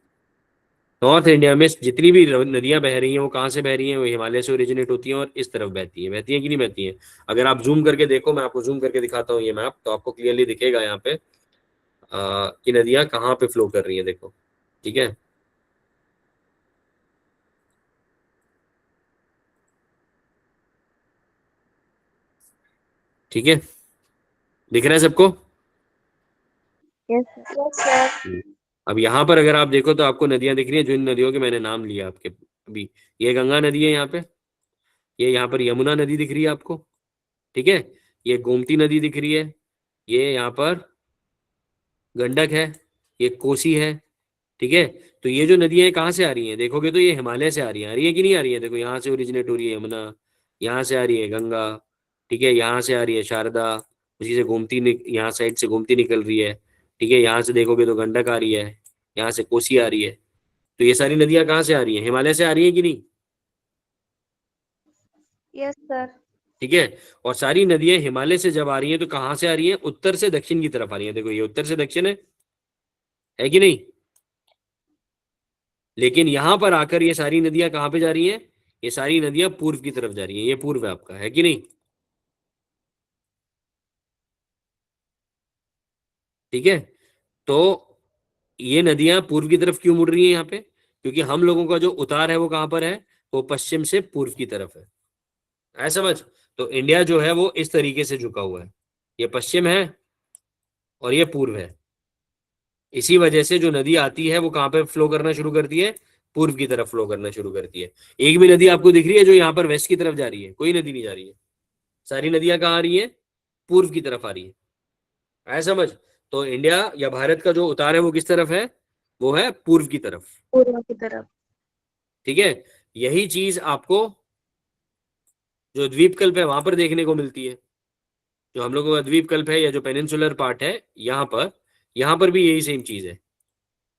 नॉर्थ इंडिया में जितनी भी नदियां बह रही हैं वो कहाँ से बह रही हैं? वो हिमालय से ओरिजिनेट होती हैं और इस तरफ बहती हैं। बहती हैं कि नहीं बहती हैं? अगर आप जूम करके देखो, मैं आपको जूम करके दिखाता हूँ ये मैप, तो आपको क्लियरली दिखेगा यहाँ पे कि नदियां कहाँ पे फ्लो कर रही हैं, देखो। ठीक है, ठीक है, दिख रहा है सबको? Yes sir. अब यहाँ पर अगर आप देखो तो आपको नदियां दिख रही हैं, जिन नदियों के मैंने नाम लिया आपके अभी। ये गंगा नदी है यहाँ पे, ये यहाँ पर यमुना नदी दिख रही है आपको, ठीक है, ये गोमती नदी दिख रही है, ये यहाँ पर गंडक है, ये कोसी है। ठीक है, तो ये जो नदियां कहाँ से आ रही हैं? देखोगे तो ये हिमालय से आ रही है कि नहीं आ रही है? देखो यहाँ से ओरिजिनेट हो रही है यमुना, यहाँ से आ रही है गंगा, ठीक है, यहाँ से आ रही है शारदा, उसी से यहाँ साइड से गोमती निकल रही है। ठीक है, यहाँ से देखोगे तो गंडक आ रही है, यहाँ से कोसी आ रही है। तो ये सारी नदियां कहाँ से आ रही हैं? हिमालय से आ रही है कि नहीं? Yes sir. ठीक है, और सारी नदियां हिमालय से जब आ रही हैं तो कहाँ से आ रही हैं? उत्तर से दक्षिण की तरफ आ रही हैं। देखो ये उत्तर से दक्षिण है कि नहीं? लेकिन यहां पर आकर ये सारी नदियां कहाँ पे जा रही हैं? ये सारी नदियां पूर्व की तरफ जा रही हैं। ये पूर्व है आपका, है कि नहीं? ठीक है, तो ये नदियां पूर्व की तरफ क्यों मुड़ रही हैं यहाँ पे? क्योंकि हम लोगों का जो उतार है वो कहाँ पर है? वो पश्चिम से पूर्व की तरफ है। ऐसा समझ? तो इंडिया जो है वो इस तरीके से झुका हुआ है, ये पश्चिम है और ये पूर्व है। इसी वजह से जो नदी आती है वो कहाँ पे फ्लो करना शुरू करती है? पूर्व की तरफ फ्लो करना शुरू करती है। एक भी नदी आपको दिख रही है जो यहाँ पर वेस्ट की तरफ जा रही है? कोई नदी नहीं जा रही है, सारी नदियां कहाँ आ रही है? पूर्व की तरफ आ रही है। ऐसा समझ? तो इंडिया या भारत का जो उतार है वो किस तरफ है? वो है पूर्व की तरफ। पूर्व की तरफ। ठीक है, यही चीज आपको जो द्वीपकल्प है वहां पर देखने को मिलती है। जो हम लोगों का द्वीपकल्प है या जो पेनिनसुलर पार्ट है, यहाँ पर भी यही सेम चीज है।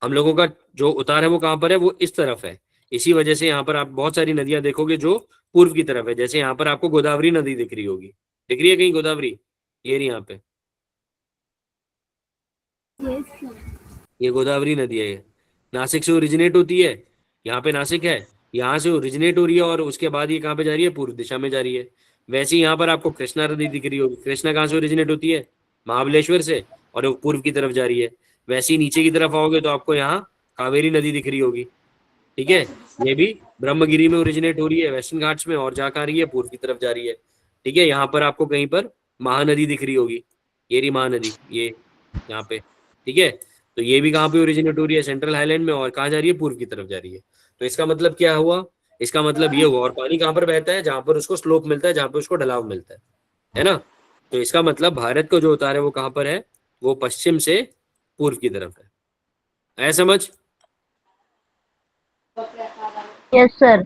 हम लोगों का जो उतार है वो कहाँ पर है, वो इस तरफ है। इसी वजह से यहाँ पर आप बहुत सारी नदियां देखोगे जो पूर्व की तरफ है। जैसे यहाँ पर आपको गोदावरी नदी दिख रही होगी, दिख रही है कहीं गोदावरी? ये रही यहाँ पे, ये गोदावरी नदी है। ये नासिक से ओरिजिनेट होती है, यहाँ पे नासिक है, यहाँ से ओरिजिनेट हो रही है और उसके बाद ये कहाँ पे जा रही है, पूर्व दिशा में जा रही है। वैसे ही यहाँ पर आपको कृष्णा नदी दिख रही होगी। कृष्णा कहाँ से ओरिजिनेट होती है, महाबलेश्वर से, और वो पूर्व की तरफ जा रही है। वैसे ही नीचे की तरफ आओगे तो आपको यहाँ कावेरी नदी दिख रही होगी। ठीक है, ये भी ब्रह्मगिरी में ओरिजिनेट हो रही है, वेस्टर्न घाट्स में, और जा कहाँ रही है, पूर्व की तरफ जा रही है। ठीक है, यहाँ पर आपको कहीं पर महानदी दिख रही होगी, ये रही महानदी, ये यहाँ पे। ठीक है, तो ये भी कहाँ पे ओरिजिनेट हो रही है, सेंट्रल हाईलैंड में, और कहाँ जा रही है, पूर्व की तरफ जा रही है। तो इसका मतलब क्या हुआ, इसका मतलब ये हुआ। और पानी कहाँ पर बहता है, जहां पर उसको स्लोप मिलता है, जहां पर उसको ढलाव मिलता है ना। तो इसका मतलब भारत को जो उतार है वो कहाँ पर है, वो पश्चिम से पूर्व की तरफ है। आया समझ? Yes sir.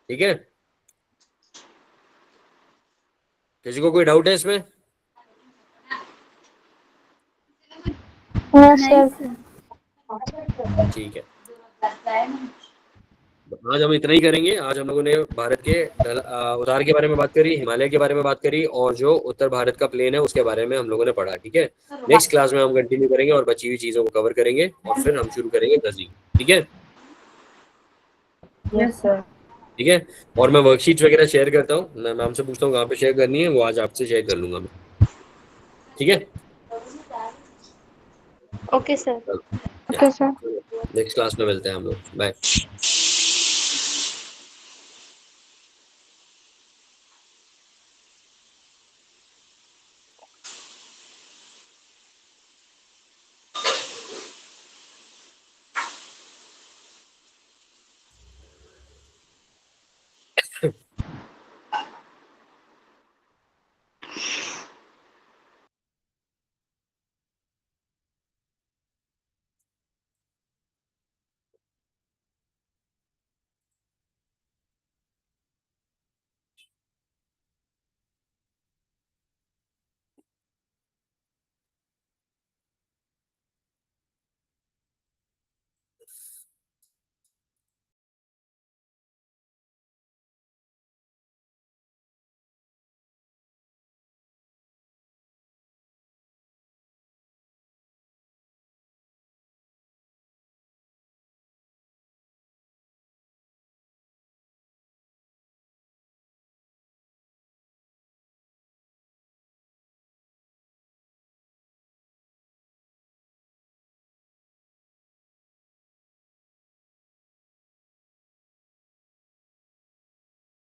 ठीक है, किसी को कोई डाउट है इसमें? ठीक है, आज हम इतना ही करेंगे। आज हम लोगों ने भारत के उतार के बारे में बात करी, हिमालय के बारे में बात करी, और जो उत्तर भारत का प्लेन है उसके बारे में हम लोगों ने पढ़ा। ठीक है, नेक्स्ट क्लास में हम कंटिन्यू करेंगे और बची हुई चीजों को कवर करेंगे, और फिर हम शुरू करेंगे दसवीं। ठीक है? Yes sir. ठीक है, और मैं वर्कशीट वगैरह शेयर करता हूँ, मैं मैम से पूछता हूँ कहाँ पे शेयर करनी है, वो आज आपसे शेयर कर लूंगा मैं। ठीक है, okay sir. Okay sir. Next class में मिलते हैं हम लोग। बाय।